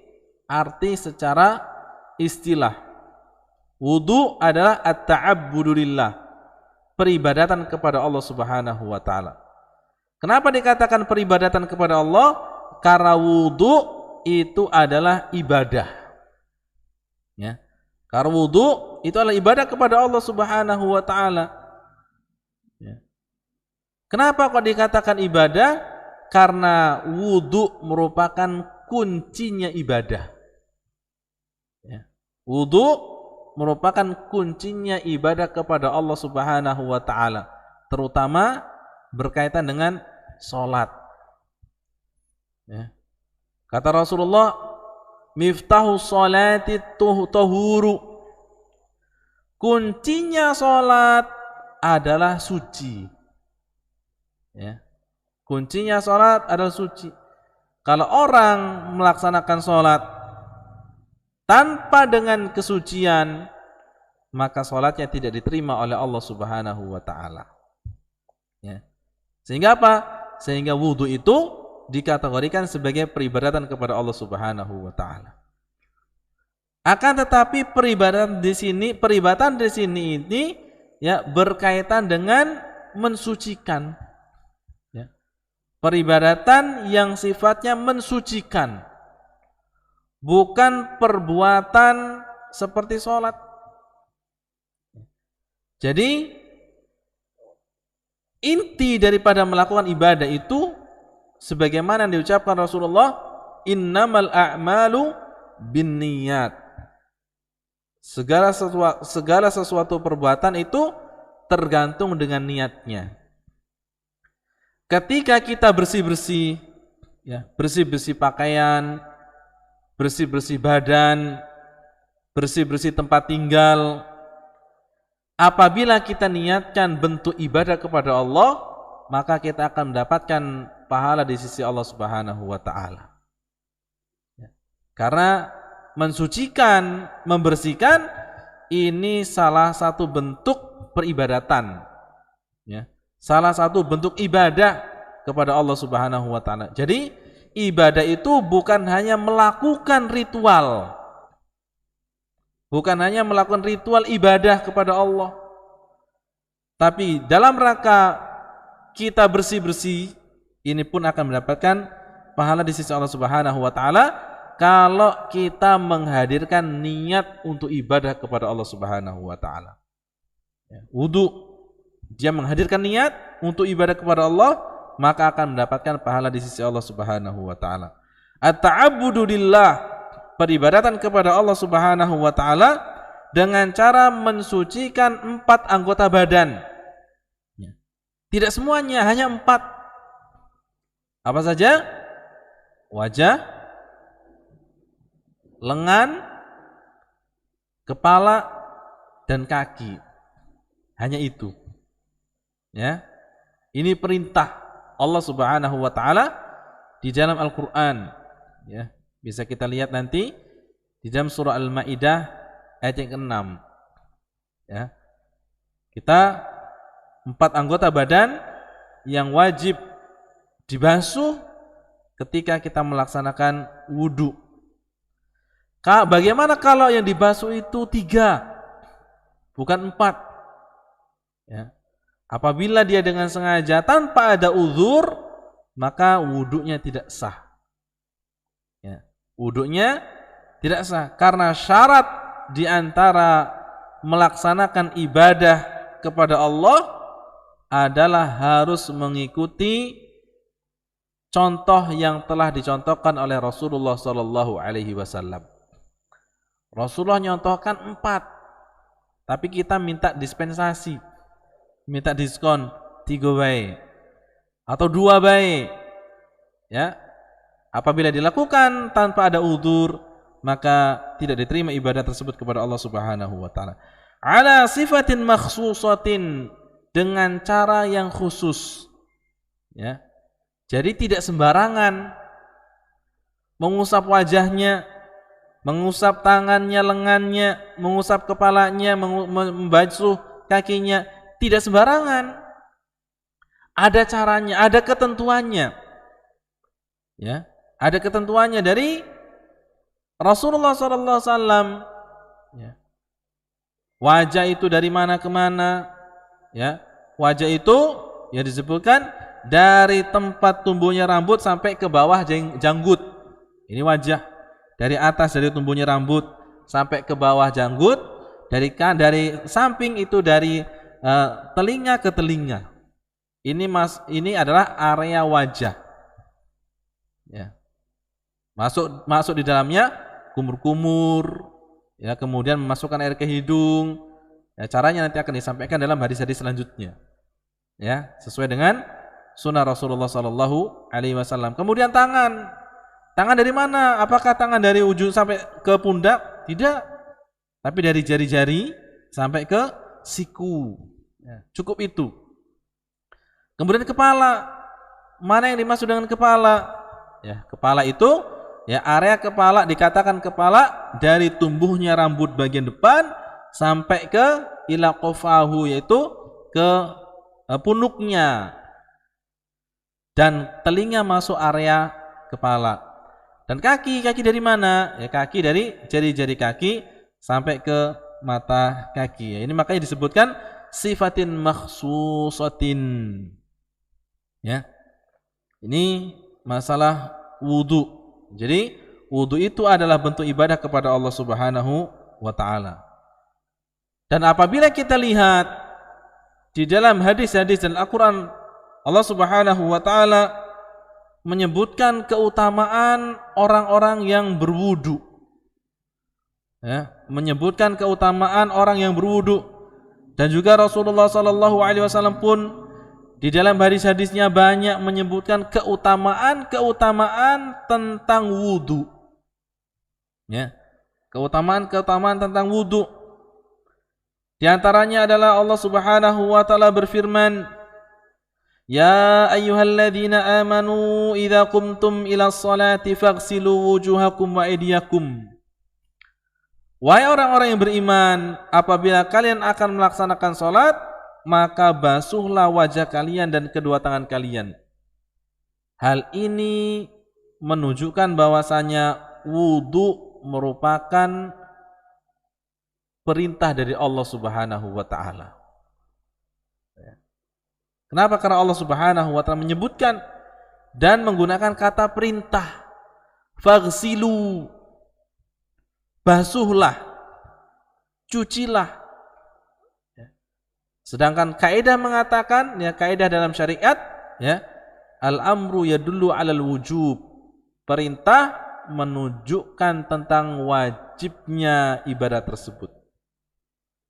arti secara istilah. Wudu adalah at-ta'abbudu lillah, peribadatan kepada Allah Subhanahu wa taala. Kenapa dikatakan peribadatan kepada Allah? Karena wudu itu adalah ibadah. Ya. Karena wudu itu adalah ibadah kepada Allah Subhanahu wa taala. Ya. Kenapa kok dikatakan ibadah? Karena wudu merupakan kuncinya ibadah. Ya. Wudu merupakan kuncinya ibadah kepada Allah Subhanahu wa taala, terutama berkaitan dengan salat. Ya. Kata Rasulullah, miftahu sholati tuhuru. Kuncinya salat adalah suci. Ya. Kuncinya salat adalah suci. Kalau orang melaksanakan salat tanpa dengan kesucian, maka salatnya tidak diterima oleh Allah Subhanahu wa taala. Ya. Sehingga apa? Sehingga wudu itu dikategorikan sebagai peribadatan kepada Allah Subhanahu wa taala. Akan tetapi peribadatan di sini ini ya berkaitan dengan mensucikan. Ya. Peribadatan yang sifatnya mensucikan, bukan perbuatan seperti sholat. Jadi inti daripada melakukan ibadah itu sebagaimana yang diucapkan Rasulullah, innamal a'malu binniyat. Segala sesuatu perbuatan itu tergantung dengan niatnya. Ketika kita bersih-bersih, ya, bersih-bersih pakaian, bersih-bersih badan, bersih-bersih tempat tinggal, apabila kita niatkan bentuk ibadah kepada Allah, maka kita akan mendapatkan pahala di sisi Allah Subhanahu wa taala. Ya. Karena mensucikan, membersihkan ini salah satu bentuk peribadatan. Ya. Salah satu bentuk ibadah kepada Allah Subhanahu wa taala. Jadi ibadah itu bukan hanya melakukan ritual. Bukan hanya melakukan ritual ibadah kepada Allah. Tapi dalam rangka kita bersih-bersih, ini pun akan mendapatkan pahala di sisi Allah Subhanahu wa taala kalau kita menghadirkan niat untuk ibadah kepada Allah Subhanahu wa taala. Ya, wudu, dia menghadirkan niat untuk ibadah kepada Allah, maka akan mendapatkan pahala di sisi Allah Subhanahu wa taala. At-ta'abbudu lillah, peribadatan kepada Allah Subhanahu wa taala dengan cara mensucikan 4 anggota badan. Ya. Tidak semuanya, hanya 4. Apa saja? Wajah, lengan, kepala, dan kaki. Hanya itu. Ya. Ini perintah Allah Subhanahu wa taala di dalam Al-Qur'an. Ya. Bisa kita lihat nanti di dalam surah Al-Maidah ayat yang ke-6. Ya. Kita 4 anggota badan yang wajib dibasuh ketika kita melaksanakan wudu. Bagaimana kalau yang dibasuh itu 3, bukan 4? Ya. Apabila dia dengan sengaja tanpa ada uzur, maka wudunya tidak sah. Ya. Wudunya tidak sah karena syarat di antara melaksanakan ibadah kepada Allah adalah harus mengikuti contoh yang telah dicontohkan oleh Rasulullah sallallahu alaihi wasallam. Rasulullah nyontohkan 4, tapi kita minta dispensasi, minta diskon 3 baik atau 2 baik. Ya, apabila dilakukan tanpa ada uzur, maka tidak diterima ibadah tersebut kepada Allah Subhanahu wa taala. Ala sifatin makhsusatin, dengan cara yang khusus. Ya. Jadi tidak sembarangan mengusap wajahnya, mengusap tangannya, lengannya, mengusap kepalanya, membasuh kakinya, tidak sembarangan. Ada caranya, ada ketentuannya. Ya, ada ketentuannya dari Rasulullah SAW. Ya. Wajah itu dari mana ke mana? Ya, wajah itu ya disebutkan dari tempat tumbuhnya rambut sampai ke bawah janggut. Ini wajah. Dari atas dari tumbuhnya rambut sampai ke bawah janggut, Dari samping itu dari telinga ke telinga. Ini adalah area wajah. Ya. Masuk di dalamnya kumur-kumur, ya, kemudian memasukkan air ke hidung. Ya, caranya nanti akan disampaikan dalam hadis-hadis selanjutnya. Ya, sesuai dengan sunnah Rasulullah sallallahu alaihi wasallam. Kemudian tangan. Tangan dari mana? Apakah tangan dari ujung sampai ke pundak? Tidak. Tapi dari jari-jari sampai ke siku. Ya, cukup itu. Kemudian kepala. Mana yang dimaksud dengan kepala? Ya, kepala itu, ya, area kepala, dikatakan kepala dari tumbuhnya rambut bagian depan sampai ke ila qafahu, yaitu ke punuknya, dan telinga masuk area kepala. Dan kaki dari mana? Ya, kaki dari jari-jari kaki sampai ke mata kaki. Ya, ini makanya disebutkan sifatin makhsusatin. Ya. Ini masalah wudu. Jadi wudu itu adalah bentuk ibadah kepada Allah Subhanahu wa taala. Dan apabila kita lihat di dalam hadis-hadis dan Al-Qur'an, Allah Subhanahu wa taala menyebutkan keutamaan orang-orang yang berwudu. Ya, menyebutkan keutamaan orang yang berwudu. Dan juga Rasulullah sallallahu alaihi wasallam pun di dalam hadis-hadisnya banyak menyebutkan keutamaan tentang wudu. Ya. Keutamaan tentang wudu. Di antaranya adalah Allah Subhanahu wa taala berfirman, "Ya ayyuhalladzina amanu idza qumtum ilas salati faghsilu wujuhakum wa aydiyakum." Wahai orang-orang yang beriman, apabila kalian akan melaksanakan salat, maka basuhlah wajah kalian dan kedua tangan kalian. Hal ini menunjukkan bahwasanya wudu merupakan perintah dari Allah Subhanahu wa taala. Kenapa? Karena Allah Subhanahu wa taala menyebutkan dan menggunakan kata perintah. Faghsilu, basuhlah, cucilah. Sedangkan kaidah mengatakan, ya, kaidah dalam syariat, ya, al-amru yadullu 'alal wujub. Perintah menunjukkan tentang wajibnya ibadah tersebut.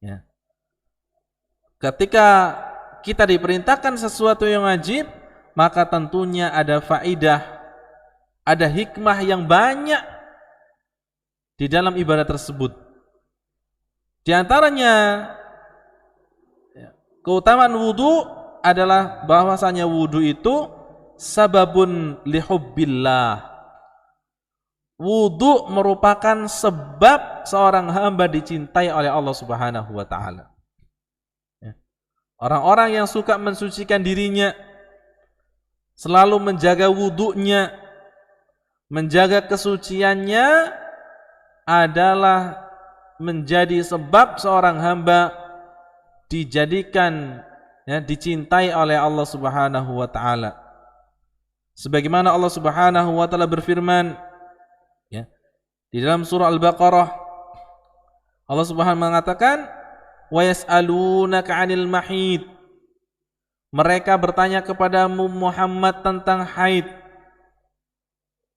Ya. Ketika kita diperintahkan sesuatu yang wajib, maka tentunya ada faidah, ada hikmah yang banyak di dalam ibadah tersebut. Di antaranya, keutamaan wudu adalah bahwasanya wudu itu sababun lihubbillah. Wudu merupakan sebab seorang hamba dicintai oleh Allah Subhanahu wa taala. Orang-orang yang suka mensucikan dirinya, selalu menjaga wudunya, menjaga kesuciannya, adalah menjadi sebab seorang hamba dijadikan, ya, dicintai oleh Allah Subhanahu wa taala. Sebagaimana Allah Subhanahu wa taala berfirman, ya, di dalam surah Al-Baqarah, Allah Subhanahu mengatakan, wa yas'alunaka 'anil mahid. Mereka bertanya kepadamu Muhammad tentang haid.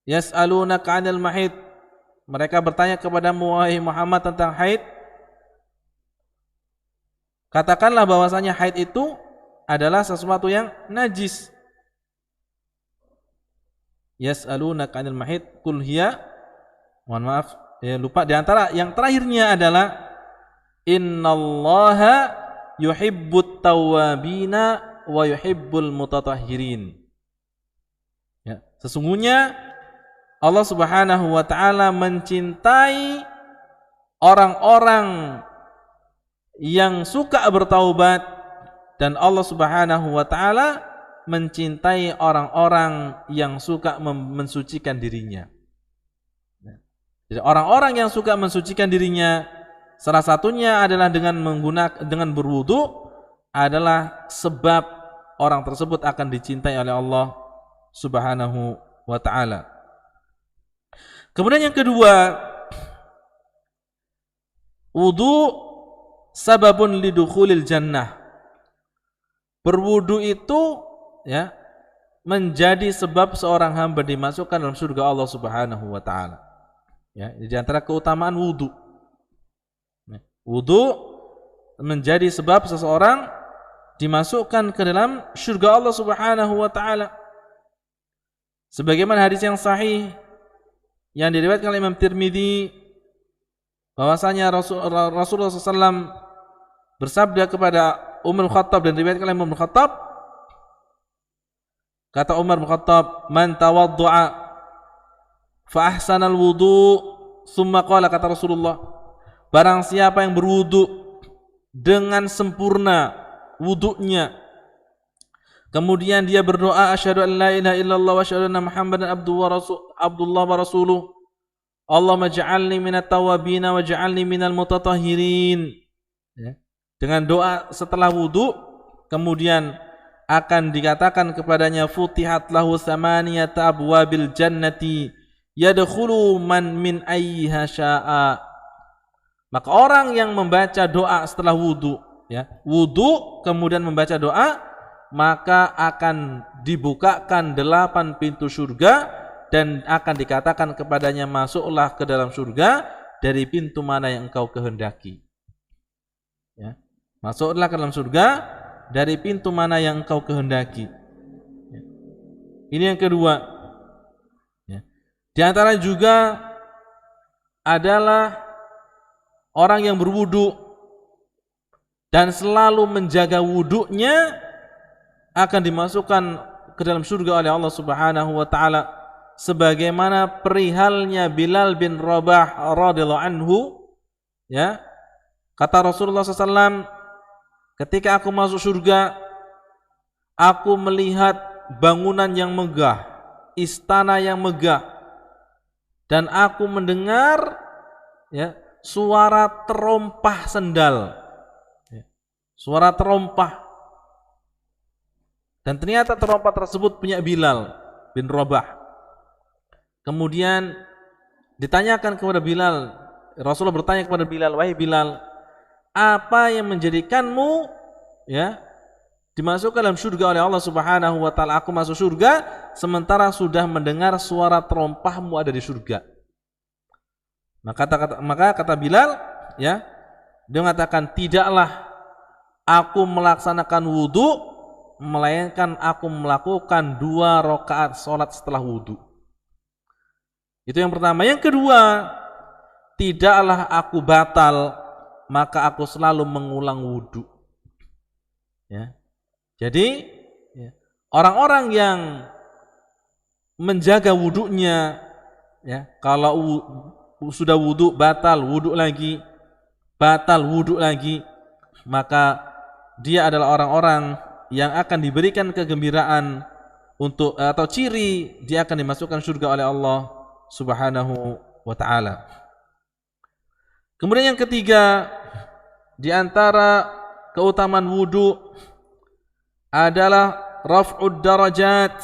Yas'alunaka 'anil mahid. Mereka bertanya kepadamu wahai Muhammad tentang haid. Katakanlah bahwasanya haid itu adalah sesuatu yang najis. Yas'alunaka 'anil mahid qul hiya, mohon maaf, lupa, di antara yang terakhirnya adalah innallaha yuhibbut tawwabina wa yuhibbul mutatahhirin. Ya, sesungguhnya Allah Subhanahu wa taala mencintai orang-orang yang suka bertaubat, dan Allah Subhanahu wa taala mencintai orang-orang yang suka mensucikan dirinya. Jadi orang-orang yang suka mensucikan dirinya, salah satunya adalah dengan berwudu, adalah sebab orang tersebut akan dicintai oleh Allah Subhanahu wa taala. Kemudian yang kedua, wudu sababun lidukhulil jannah. Berwudu itu ya menjadi sebab seorang hamba dimasukkan dalam surga Allah Subhanahu wa taala. Ya, di antara keutamaan wudu. Wudu menjadi sebab seseorang dimasukkan ke dalam surga Allah Subhanahu wa taala. Sebagaimana hadis yang sahih yang diriwayatkan oleh Imam Tirmidzi bahwasanya Rasulullah SAW bersabda kepada Umar bin Khattab dan diriwayatkan oleh Umar bin Khattab, kata Umar bin Khattab, "Man tawaddu'a fa ahsanal wudu, tsumma qala," kata Rasulullah, barang siapa yang berwudu dengan sempurna wudunya, kemudian dia berdoa, asyhadu an la ilaha illallah wa asyhadu anna Muhammadan abdullah wa rasuluh, Allahumma ja'alni minat tawabina wa ja'alni minal mutatahhirin. Ya. Dengan doa setelah wudu, kemudian akan dikatakan kepadanya, futihat lahu thamaniyata abwabil jannati yadkhulu man min ayyiha syaa. Maka orang yang membaca doa setelah wudu, ya, wudu kemudian membaca doa, maka akan dibukakan 8 pintu surga dan akan dikatakan kepadanya, masuklah ke dalam surga dari pintu mana yang engkau kehendaki. Ya. Masuklah ke dalam surga dari pintu mana yang engkau kehendaki. Ya. Ini yang kedua. Ya. Di antara juga adalah orang yang berwudu dan selalu menjaga wudunya akan dimasukkan ke dalam surga oleh Allah Subhanahu wa taala, sebagaimana perihalnya Bilal bin Rabah radhiyallahu anhu, ya. Kata Rasulullah SAW, ketika aku masuk surga, aku melihat bangunan yang megah, istana yang megah, dan aku mendengar, ya, suara terompah sendal, ya, suara terompah. Dan ternyata terompah tersebut punya Bilal bin Rabah. Kemudian ditanyakan kepada Bilal, Rasulullah bertanya kepada Bilal, wahai Bilal, apa yang menjadikanmu, ya, dimasukkan dalam surga oleh Allah Subhanahu wa taala? Aku masuk surga sementara sudah mendengar suara terompahmu ada di surga. Maka kata Bilal, ya, dia mengatakan, tidaklah aku melaksanakan wudu melainkan aku melakukan 2 rakaat salat setelah wudu. Itu yang pertama. Yang kedua, tidaklah aku batal maka aku selalu mengulang wudu. Ya. Jadi, ya, orang-orang yang menjaga wudunya, ya, kalau sudah wudu batal wudu lagi, maka dia adalah orang-orang yang akan diberikan kegembiraan untuk, atau ciri dia akan dimasukkan surga oleh Allah Subhanahu wa taala. Kemudian yang ketiga, di antara keutamaan wudu adalah raf'ud darajat.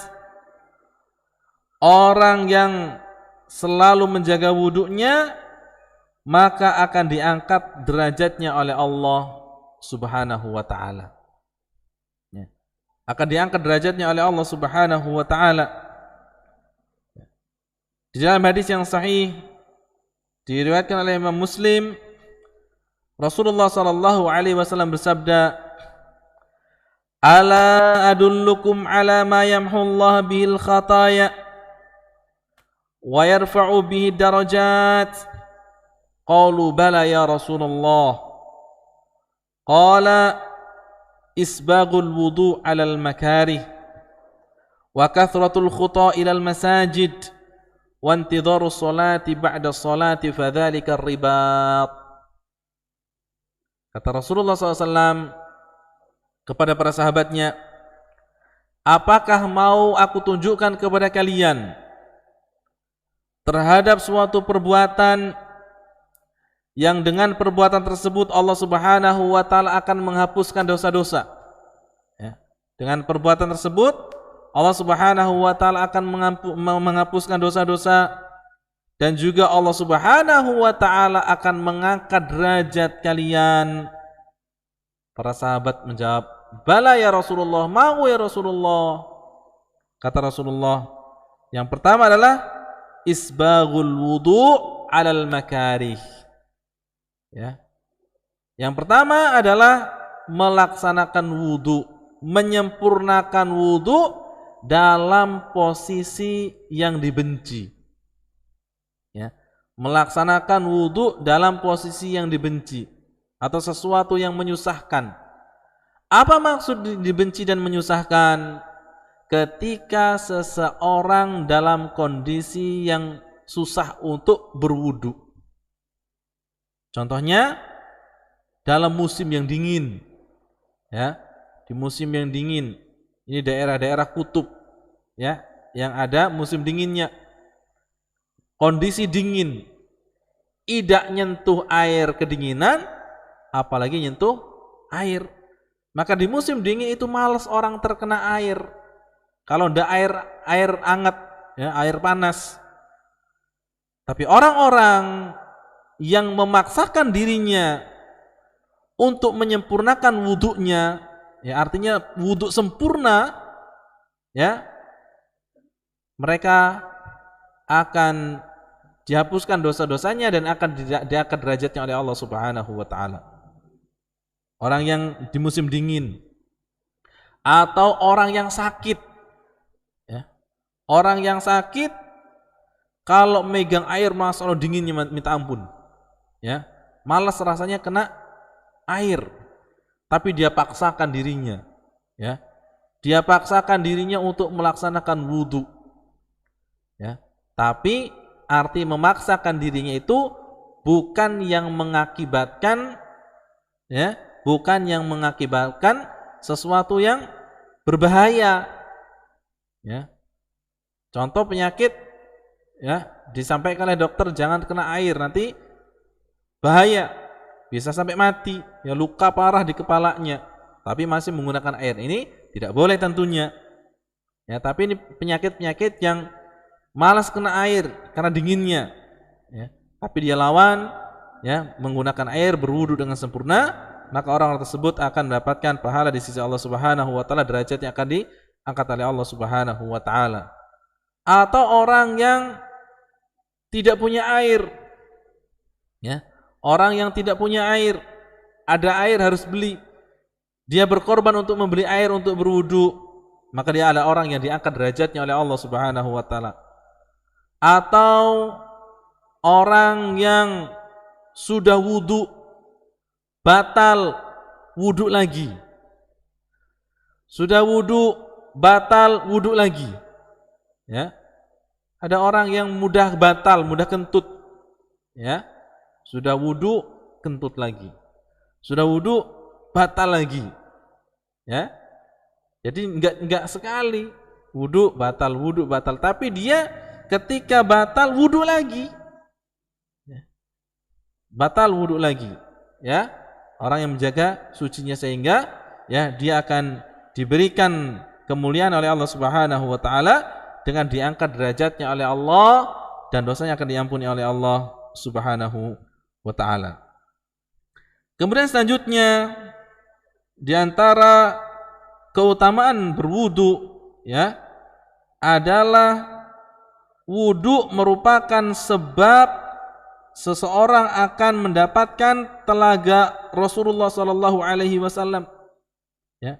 Orang yang selalu menjaga wudunya maka akan diangkat derajatnya oleh Allah Subhanahu wa taala. Ya. Akan diangkat derajatnya oleh Allah Subhanahu wa taala. Di dalam hadis yang sahih diriwayatkan oleh Imam Muslim, Rasulullah sallallahu alaihi wasallam bersabda, "Ala adullukum ala ma yamhu Allah bihil khataya wa yarfa'u bihi darajat?" Qalu bala ya Rasulullah. Qala isbaghul wudu' 'alal makarih wa kathratul khuta' ilal masajid wa intidharu sholati ba'da sholati fadzalika ribat. Kata Rasulullah SAW kepada para sahabatnya, apakah mau aku tunjukkan kepada kalian terhadap suatu perbuatan yang dengan perbuatan tersebut Allah Subhanahu wa taala akan menghapuskan dosa-dosa. Ya. Dengan perbuatan tersebut Allah Subhanahu wa taala akan menghapuskan dosa-dosa, dan juga Allah Subhanahu wa taala akan mengangkat derajat kalian Para sahabat menjawab, "Bala ya Rasulullah, mau ya Rasulullah." Kata Rasulullah, yang pertama adalah isbaghul wudu' 'alal makarih. Ya. Yang pertama adalah melaksanakan wudu, menyempurnakan wudu dalam posisi yang dibenci. Ya. Melaksanakan wudu dalam posisi yang dibenci atau sesuatu yang menyusahkan. Apa maksud dibenci dan menyusahkan? Ketika seseorang dalam kondisi yang susah untuk berwudu. Contohnya dalam musim yang dingin, ya, di musim yang dingin, ini daerah-daerah kutub, ya, yang ada musim dinginnya, kondisi dingin, tidak nyentuh air kedinginan, apalagi nyentuh air. Maka di musim dingin itu malas orang terkena air. Kalau ndak air hangat, ya, air panas. Tapi orang-orang yang memaksakan dirinya untuk menyempurnakan wudunya, ya, artinya wudu sempurna, ya, mereka akan dihapuskan dosa-dosanya dan akan diangkat derajatnya oleh Allah Subhanahu wa taala. Orang yang di musim dingin atau orang yang sakit, ya. Orang yang sakit kalau megang air masalah dinginnya minta ampun. Ya. Malas rasanya kena air. Tapi dia paksakan dirinya, ya. Dia paksakan dirinya untuk melaksanakan wudu. Ya. Tapi arti memaksakan dirinya itu bukan yang mengakibatkan, ya, bukan yang mengakibatkan sesuatu yang berbahaya. Ya. Contoh penyakit, ya, disampaikan oleh dokter jangan kena air, nanti bahaya, bisa sampai mati, ya, luka parah di kepalanya, tapi masih menggunakan air. Ini tidak boleh tentunya. Ya, tapi ini penyakit-penyakit yang malas kena air karena dinginnya, ya. Tapi dia lawan, ya, menggunakan air, berwudu dengan sempurna, maka orang tersebut akan mendapatkan pahala di sisi Allah Subhanahu wa taala, derajatnya akan diangkat oleh Allah Subhanahu wa taala. Atau orang yang tidak punya air, ya. Orang yang tidak punya air, ada air harus beli. Dia berkorban untuk membeli air untuk berwudu, maka dia adalah orang yang diangkat derajatnya oleh Allah Subhanahu wa taala. Atau orang yang sudah wudu batal wudu lagi. Sudah wudu batal wudu lagi. Ya. Ada orang yang mudah batal, mudah kentut. Ya. Sudah wudu kentut lagi. Sudah wudu batal lagi. Ya. Jadi enggak sekali wudu batal, tapi dia ketika batal wudu lagi. Ya. Batal wudu lagi. Ya. Orang yang menjaga sucinya sehingga, ya, dia akan diberikan kemuliaan oleh Allah Subhanahu wa taala dengan diangkat derajatnya oleh Allah dan dosanya akan diampuni oleh Allah Subhanahu wa taala. Kemudian selanjutnya di antara keutamaan berwudu, ya, adalah wudu merupakan sebab seseorang akan mendapatkan telaga Rasulullah sallallahu alaihi wasallam. Ya.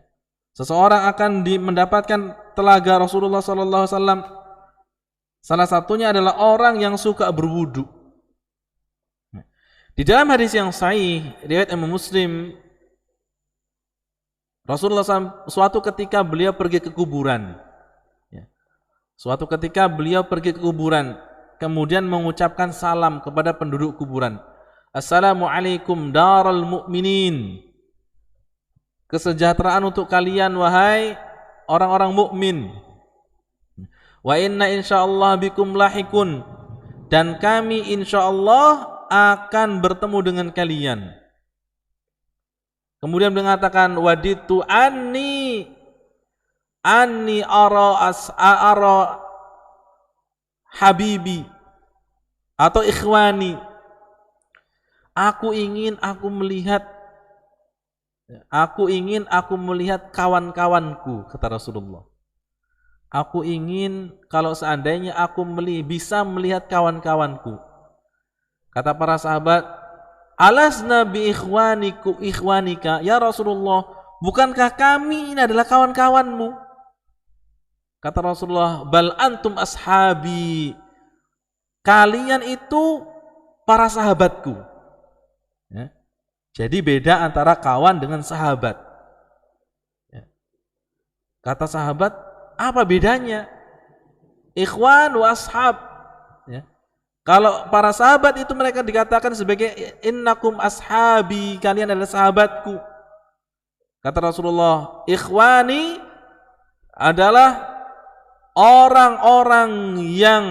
Seseorang akan mendapatkan telaga Rasulullah sallallahu alaihi wasallam. Salah satunya adalah orang yang suka berwudu. Di dalam hadis yang sahih riwayat Imam Muslim, Rasulullah SAW suatu ketika beliau pergi ke kuburan. Ya. Suatu ketika beliau pergi ke kuburan, kemudian mengucapkan salam kepada penduduk kuburan. Assalamualaikum daral mu'minin. Kesejahteraan untuk kalian wahai orang-orang mukmin. Wa inna insyaallah bikum lahikun. Dan kami insyaallah akan bertemu dengan kalian. Kemudian mengatakan waditu anni ara habibi atau ikhwani. Aku melihat Aku ingin aku melihat kawan-kawanku, kata Rasulullah. Aku ingin kalau seandainya aku bisa melihat kawan-kawanku. Kata para sahabat, alasna bi ikhwanika ya Rasulullah, bukankah kami ini adalah kawan-kawanmu? Kata Rasulullah, bal antum ashabi, kalian itu para sahabatku. Ya. Jadi beda antara kawan dengan sahabat. Ya. Kata sahabat, apa bedanya? Ikhwan wa ashab. Ya. Kalau para sahabat itu mereka dikatakan sebagai innakum ashabi, kalian adalah sahabatku. Kata Rasulullah, ikhwani adalah orang-orang yang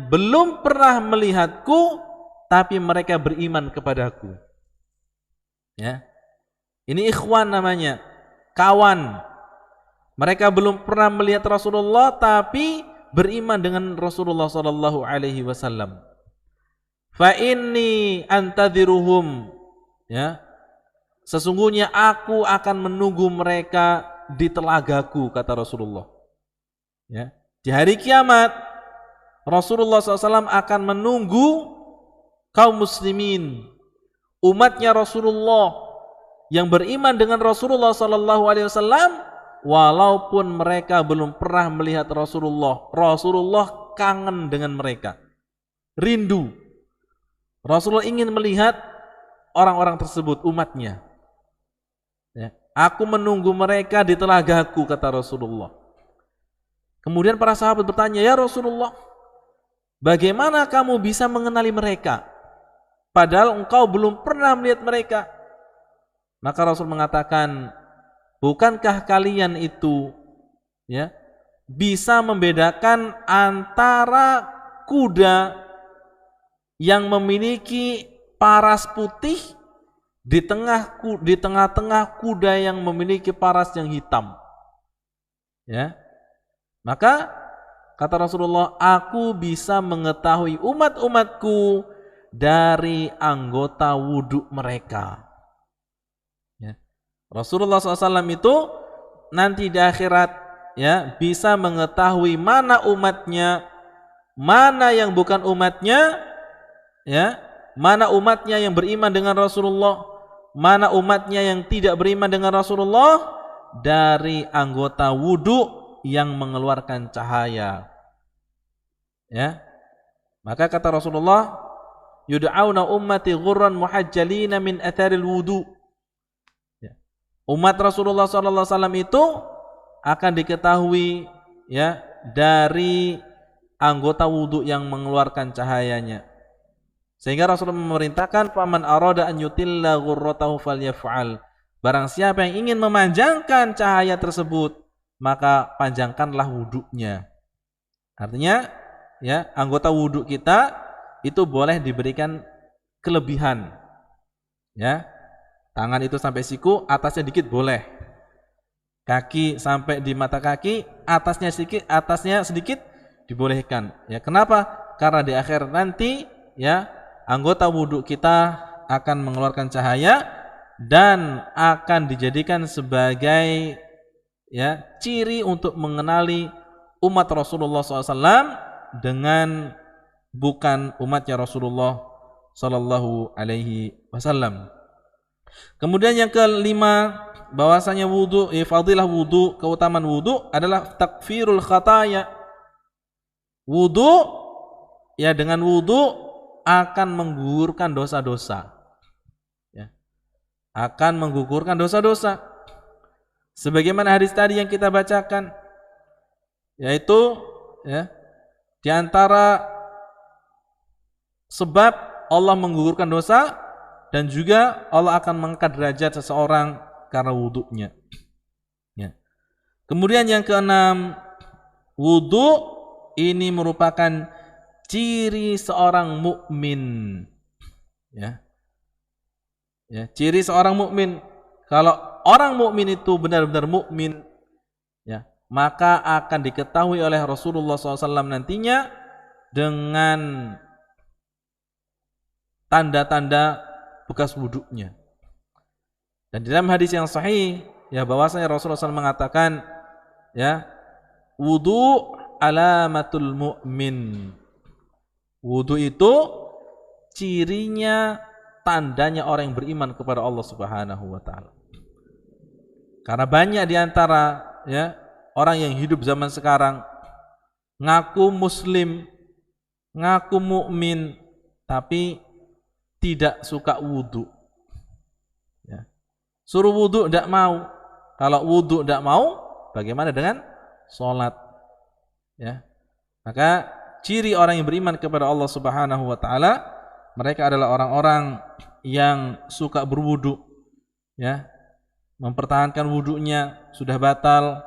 belum pernah melihatku tapi mereka beriman kepadaku. Ya. Ini ikhwan namanya, kawan. Mereka belum pernah melihat Rasulullah tapi beriman dengan Rasulullah sallallahu alaihi wasallam. Fa inni antadhiruhum, ya. Sesungguhnya aku akan menunggu mereka di telagaku, kata Rasulullah. Ya. Di hari kiamat Rasulullah SAW akan menunggu kaum muslimin, umatnya Rasulullah yang beriman dengan Rasulullah SAW, walaupun mereka belum pernah melihat Rasulullah. Rasulullah kangen dengan mereka, rindu. Rasulullah ingin melihat orang-orang tersebut, umatnya. Ya. Aku menunggu mereka di telagaku, kata Rasulullah. Kemudian para sahabat bertanya, ya Rasulullah, bagaimana kamu bisa mengenali mereka? Padahal engkau belum pernah melihat mereka. Maka Rasul mengatakan, bukankah kalian itu, ya, bisa membedakan antara kuda yang memiliki paras putih di tengah-tengah kuda yang memiliki paras yang hitam? Ya. Maka kata Rasulullah, aku bisa mengetahui umat-umatku dari anggota wudhu mereka. Ya. Rasulullah SAW itu nanti di akhirat, ya, bisa mengetahui mana umatnya, mana yang bukan umatnya, ya, mana umatnya yang beriman dengan Rasulullah, mana umatnya yang tidak beriman dengan Rasulullah, dari anggota wudhu yang mengeluarkan cahaya. Ya. Maka kata Rasulullah, yud'auna ummati ghurran muhajjalina min atharil wudu. Ya. Umat Rasulullah SAW itu akan diketahui, ya, dari anggota wudu yang mengeluarkan cahayanya. Sehingga Rasulullah memerintahkan, faman arada an yutilla ghurratahu falyaf'al. Barang siapa yang ingin memanjangkan cahaya tersebut, maka panjangkanlah wudhunya. Artinya, ya, anggota wudhu kita itu boleh diberikan kelebihan. Ya. Tangan itu sampai siku, atasnya dikit boleh. Kaki sampai di mata kaki, atasnya sedikit dibolehkan. Ya, kenapa? Karena di akhir nanti, ya, anggota wudhu kita akan mengeluarkan cahaya dan akan dijadikan sebagai, ya, ciri untuk mengenali umat Rasulullah SAW dengan bukan umatnya Rasulullah Sallallahu Alaihi Wasallam. Kemudian yang kelima, bahwasanya wudu, fadilah wudu, keutamaan wudu adalah takfirul khataya. Wudu, ya, dengan wudu akan menggugurkan dosa-dosa. Ya. Akan menggugurkan dosa-dosa. Sebagaimana hadis tadi yang kita bacakan, yaitu, ya, di antara sebab Allah menggugurkan dosa dan juga Allah akan mengangkat derajat seseorang karena wudunya. Ya. Kemudian yang keenam, wudu ini merupakan ciri seorang mukmin. Ya. Ya, ciri seorang mukmin. Kalau orang mukmin itu benar-benar mukmin, ya, maka akan diketahui oleh Rasulullah SAW nantinya dengan tanda-tanda bekas wudhunya. Dan di dalam hadis yang sahih ya bahwasanya Rasulullah SAW mengatakan ya, wudu alamatul mu'min. Wudu itu cirinya, tandanya orang yang beriman kepada Allah Subhanahu wa taala. Karena banyak di antara ya orang yang hidup zaman sekarang ngaku muslim, ngaku mukmin, tapi tidak suka wudu. Ya. Suruh wudu tidak mau. Kalau wudu tidak mau, bagaimana dengan sholat? Ya. Maka ciri orang yang beriman kepada Allah Subhanahu wa taala, mereka adalah orang-orang yang suka berwudu, ya. Mempertahankan wudunya, sudah batal,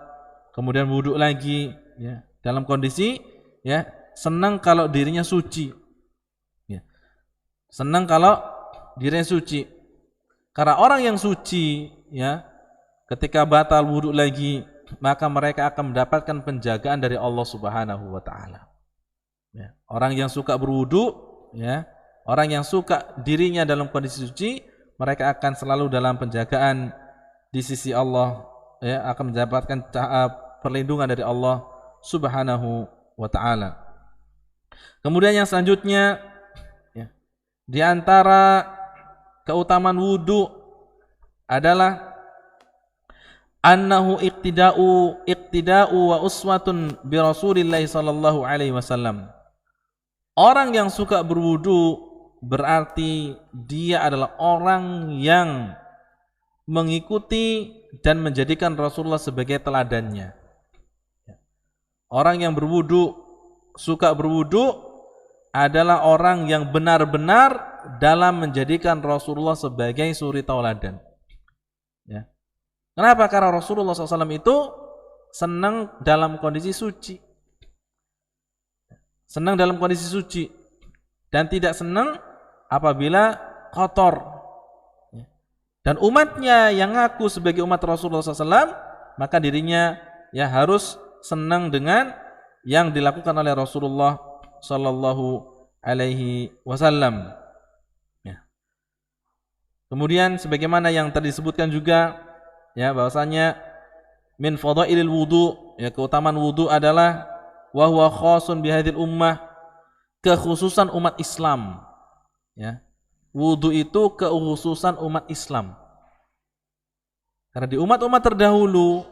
kemudian wudu lagi, ya. Dalam kondisi ya senang kalau dirinya suci. Ya. Senang kalau dirinya suci. Karena orang yang suci ya ketika batal wudu lagi, maka mereka akan mendapatkan penjagaan dari Allah Subhanahu wa taala. Ya. Orang yang suka berwudu ya, orang yang suka dirinya dalam kondisi suci, mereka akan selalu dalam penjagaan di sisi Allah ya, akan mendapatkan perlindungan dari Allah Subhanahu wa taala. Kemudian yang selanjutnya ya, di antara keutamaan wudu adalah annahu iqtida'u wa uswatun bi Rasulillah sallallahu alaihi wasallam. Orang yang suka berwudu berarti dia adalah orang yang mengikuti dan menjadikan Rasulullah sebagai teladannya. Orang yang berwudu, suka berwudu adalah orang yang benar-benar dalam menjadikan Rasulullah sebagai suri tauladan. Ya. Kenapa? Karena Rasulullah SAW itu senang dalam kondisi suci. Senang dalam kondisi suci. Dan tidak senang apabila kotor. Dan umatnya yang ngaku sebagai umat Rasulullah SAW, maka dirinya ya harus senang dengan yang dilakukan oleh Rasulullah Sallallahu Alaihi Wasallam. Ya. Kemudian sebagaimana yang tadi disebutkan juga, ya bahwasanya min fadailil wudu, ya keutamaan wudu adalah wa huwa khasun bihadil ummah, kekhususan umat Islam. Ya. Wudu itu kekhususan umat Islam. Karena di umat-umat terdahulu,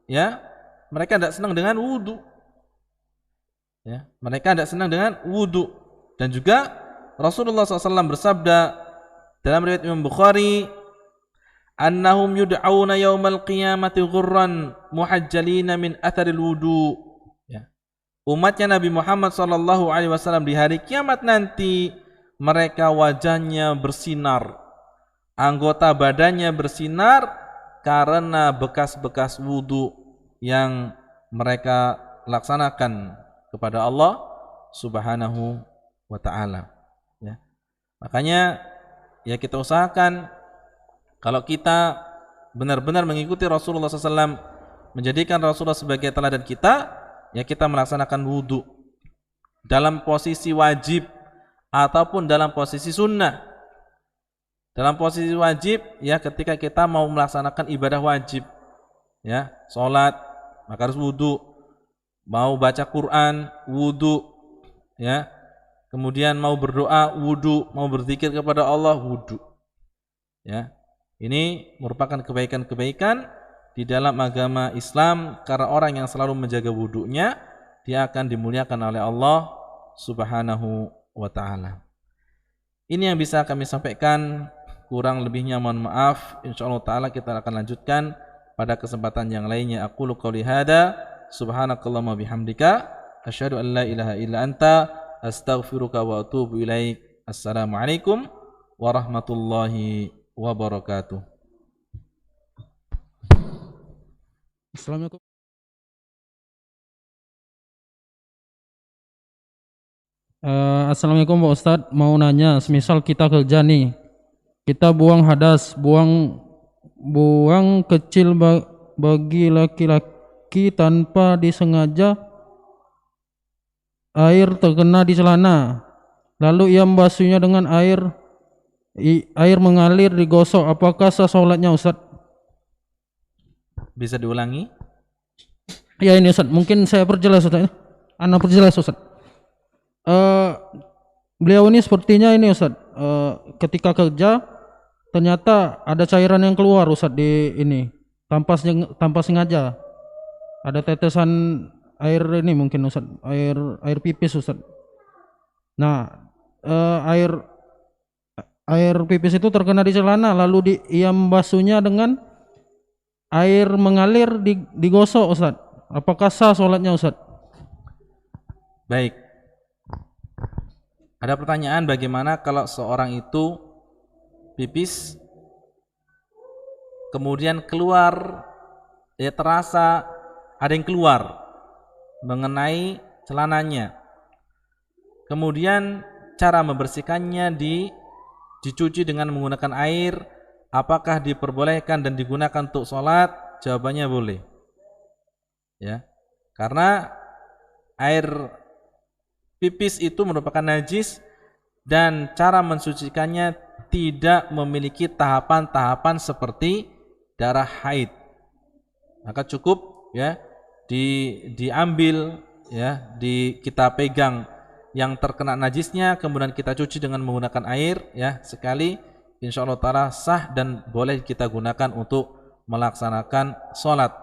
ya, mereka tidak senang dengan wudu. Ya, mereka tidak senang dengan wudu. Dan juga Rasulullah SAW bersabda dalam riwayat Imam Bukhari, annahum yud'auna yaumal qiyamati ghurran muhajjalina min atharil wudu. Ya. Umatnya Nabi Muhammad SAW di hari kiamat nanti, mereka wajahnya bersinar, anggota badannya bersinar karena bekas-bekas wudu yang mereka laksanakan kepada Allah Subhanahu wa taala. Ya. Makanya ya kita usahakan kalau kita benar-benar mengikuti Rasulullah SAW, menjadikan Rasulullah sebagai teladan kita, ya kita melaksanakan wudu dalam posisi wajib ataupun dalam posisi sunnah. Dalam posisi wajib ya ketika kita mau melaksanakan ibadah wajib, ya sholat maka harus wudu, mau baca Quran wudu, ya kemudian mau berdoa wudu, mau berzikir kepada Allah wudu. Ya ini merupakan kebaikan-kebaikan di dalam agama Islam, karena orang yang selalu menjaga wudunya dia akan dimuliakan oleh Allah Subhanahu wa ta'ala. Ini yang bisa kami sampaikan, kurang lebihnya mohon maaf. Insyaallah ta'ala kita akan lanjutkan pada kesempatan yang lainnya. Aqulu qouli hada, subhanakallahumma bihamdika, asyhadu an la ilaha illa anta, astaghfiruka wa atubu ilaik. Assalamualaikum warahmatullahi wabarakatuh. Assalamualaikum. Assalamualaikum Pak Ustadz, mau nanya, semisal kita kerja nih, kita buang hadas, buang kecil bagi laki-laki tanpa disengaja, air terkena di celana, lalu ia membasuhnya dengan air air mengalir digosok, apakah sah sholatnya Ustaz? Bisa diulangi? Ya ini Ustaz, mungkin saya perjelas Ustaz. Ana perjelas Ustaz. Beliau ini sepertinya ini Ustaz, ketika kerja ternyata ada cairan yang keluar Ustaz di ini tanpa sengaja. Ada tetesan air ini mungkin Ustaz, air pipis Ustaz. Nah, air pipis itu terkena di celana, lalu ia membasuhnya dengan air mengalir digosok Ustaz. Apakah sah sholatnya Ustaz? Baik. Ada pertanyaan, bagaimana kalau seorang itu pipis kemudian keluar, ya terasa ada yang keluar mengenai celananya. Kemudian cara membersihkannya dicuci dengan menggunakan air. Apakah diperbolehkan dan digunakan untuk sholat? Jawabannya boleh. Ya, karena air pipis itu merupakan najis dan cara mensucikannya tidak memiliki tahapan-tahapan seperti darah haid. Maka cukup ya diambil ya, kita pegang yang terkena najisnya, kemudian kita cuci dengan menggunakan air ya sekali, insyaallah taala sah dan boleh kita gunakan untuk melaksanakan sholat.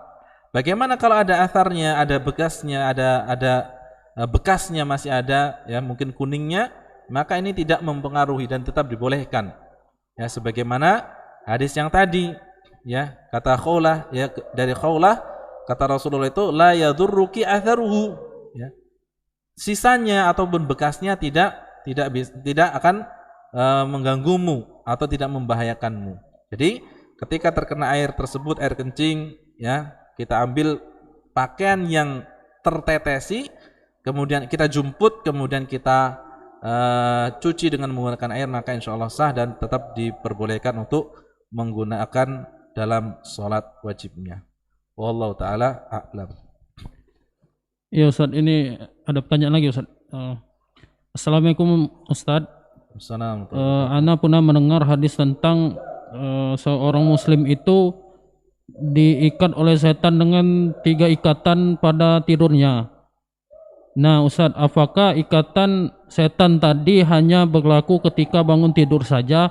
Bagaimana kalau ada atharnya, ada bekasnya, ada bekasnya masih ada ya, mungkin kuningnya, maka ini tidak mempengaruhi dan tetap dibolehkan. Ya sebagaimana hadis yang tadi ya, kata Khawlah ya, dari Khawlah kata Rasulullah itu la yadurruki atharuhu ya. Sisanya ataupun bekasnya tidak akan mengganggumu atau tidak membahayakanmu. Jadi ketika terkena air tersebut, air kencing ya, kita ambil pakaian yang tertetesi, kemudian kita jumput, kemudian kita cuci dengan menggunakan air, maka insya Allah sah dan tetap diperbolehkan untuk menggunakan dalam sholat wajibnya. Wallahu ta'ala a'lam. Ya Ustaz, ini ada pertanyaan lagi Ustaz. Assalamualaikum Ustaz. Assalamualaikum. Ana pernah mendengar hadis tentang seorang muslim itu diikat oleh setan dengan 3 ikatan pada tidurnya. Nah Ustaz, apakah ikatan setan tadi hanya berlaku ketika bangun tidur saja?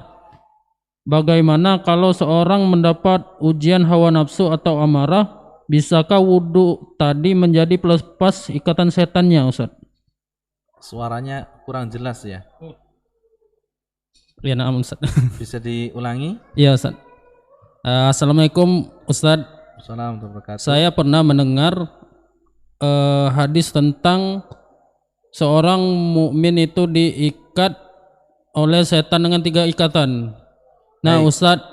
Bagaimana kalau seorang mendapat ujian hawa nafsu atau amarah, bisakah wudhu tadi menjadi pelepas ikatan setannya Ustaz? Suaranya kurang jelas ya. Ya na'am Ustaz. Bisa diulangi? Iya Ustaz. Assalamualaikum Ustaz. Assalamualaikum warahmatullahi wabarakatuh. Saya pernah mendengar hadis tentang seorang mukmin itu diikat oleh setan dengan 3 ikatan. Nah Ustaz,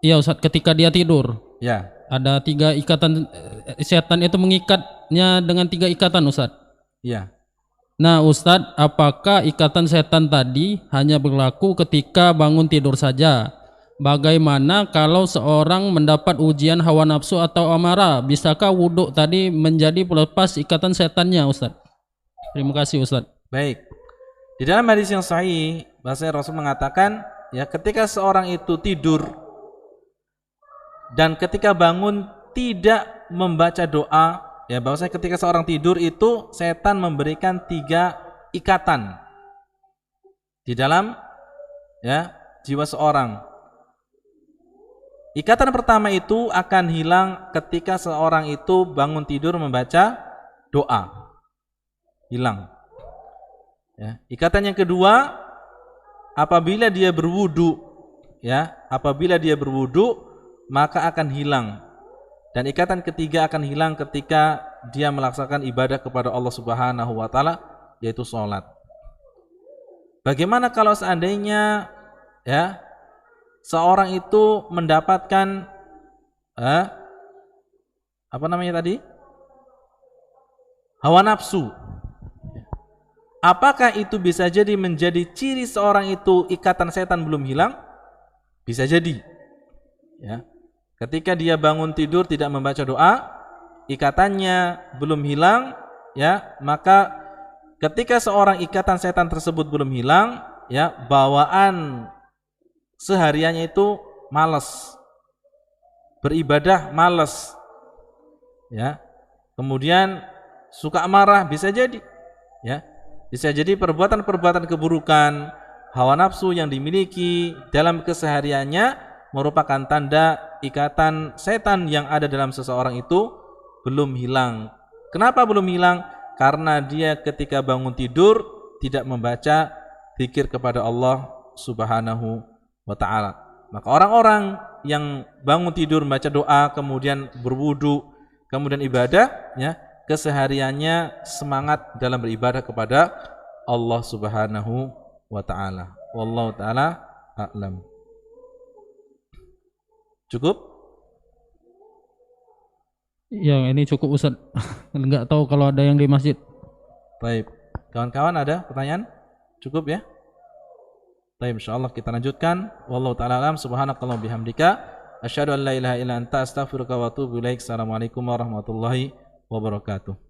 iya Ustaz, ketika dia tidur Ya. ada 3 ikatan, setan itu mengikatnya dengan 3 ikatan Ustaz. Iya. Nah Ustaz, apakah ikatan setan tadi hanya berlaku ketika bangun tidur saja? Bagaimana kalau seorang mendapat ujian hawa nafsu atau amarah? Bisakah wudhu tadi menjadi pelepas ikatan setannya Ustaz? Terima kasih Ustaz. Baik. Di dalam hadis yang sahih, bahwasanya Rasul mengatakan ya, ketika seorang itu tidur dan ketika bangun tidak membaca doa, ya bahwasanya ketika seorang tidur itu setan memberikan 3 ikatan di dalam ya jiwa seorang. Ikatan pertama itu akan hilang ketika seorang itu bangun tidur membaca doa. Hilang. Ya, ikatan yang kedua apabila dia berwudu, ya, apabila dia berwudu maka akan hilang. Dan ikatan ketiga akan hilang ketika dia melaksanakan ibadah kepada Allah Subhanahu wa taala, yaitu salat. Bagaimana kalau seandainya ya seorang itu mendapatkan apa namanya tadi? Hawa nafsu. Apakah itu bisa jadi menjadi ciri seorang itu ikatan setan belum hilang? Bisa jadi. Ya. Ketika dia bangun tidur tidak membaca doa, ikatannya belum hilang, ya, maka ketika seorang ikatan setan tersebut belum hilang, ya, bawaan sehariannya itu malas, beribadah malas, ya. Kemudian suka marah, bisa jadi, ya. Bisa jadi perbuatan-perbuatan keburukan, hawa nafsu yang dimiliki dalam kesehariannya merupakan tanda ikatan setan yang ada dalam seseorang itu belum hilang. Kenapa belum hilang? Karena dia ketika bangun tidur tidak membaca zikir kepada Allah Subhanahu wa ta'ala. Maka orang-orang yang bangun tidur membaca doa, kemudian berwudu, kemudian ibadah, ya, kesehariannya semangat dalam beribadah kepada Allah Subhanahu wa ta'ala. Wallahu ta'ala a'lam. Cukup? Yang ini cukup Ustaz. Enggak tahu kalau ada yang di masjid. Baik. Kawan-kawan ada pertanyaan? Cukup ya? Baik, insyaallah kita lanjutkan. Wallahu ta'ala a'lam. Subhanakallahumma bihamdika asyhadu an la ilaha illa anta astaghfiruka wa atubu ilaik. Assalamualaikum warahmatullahi wabarakatuh.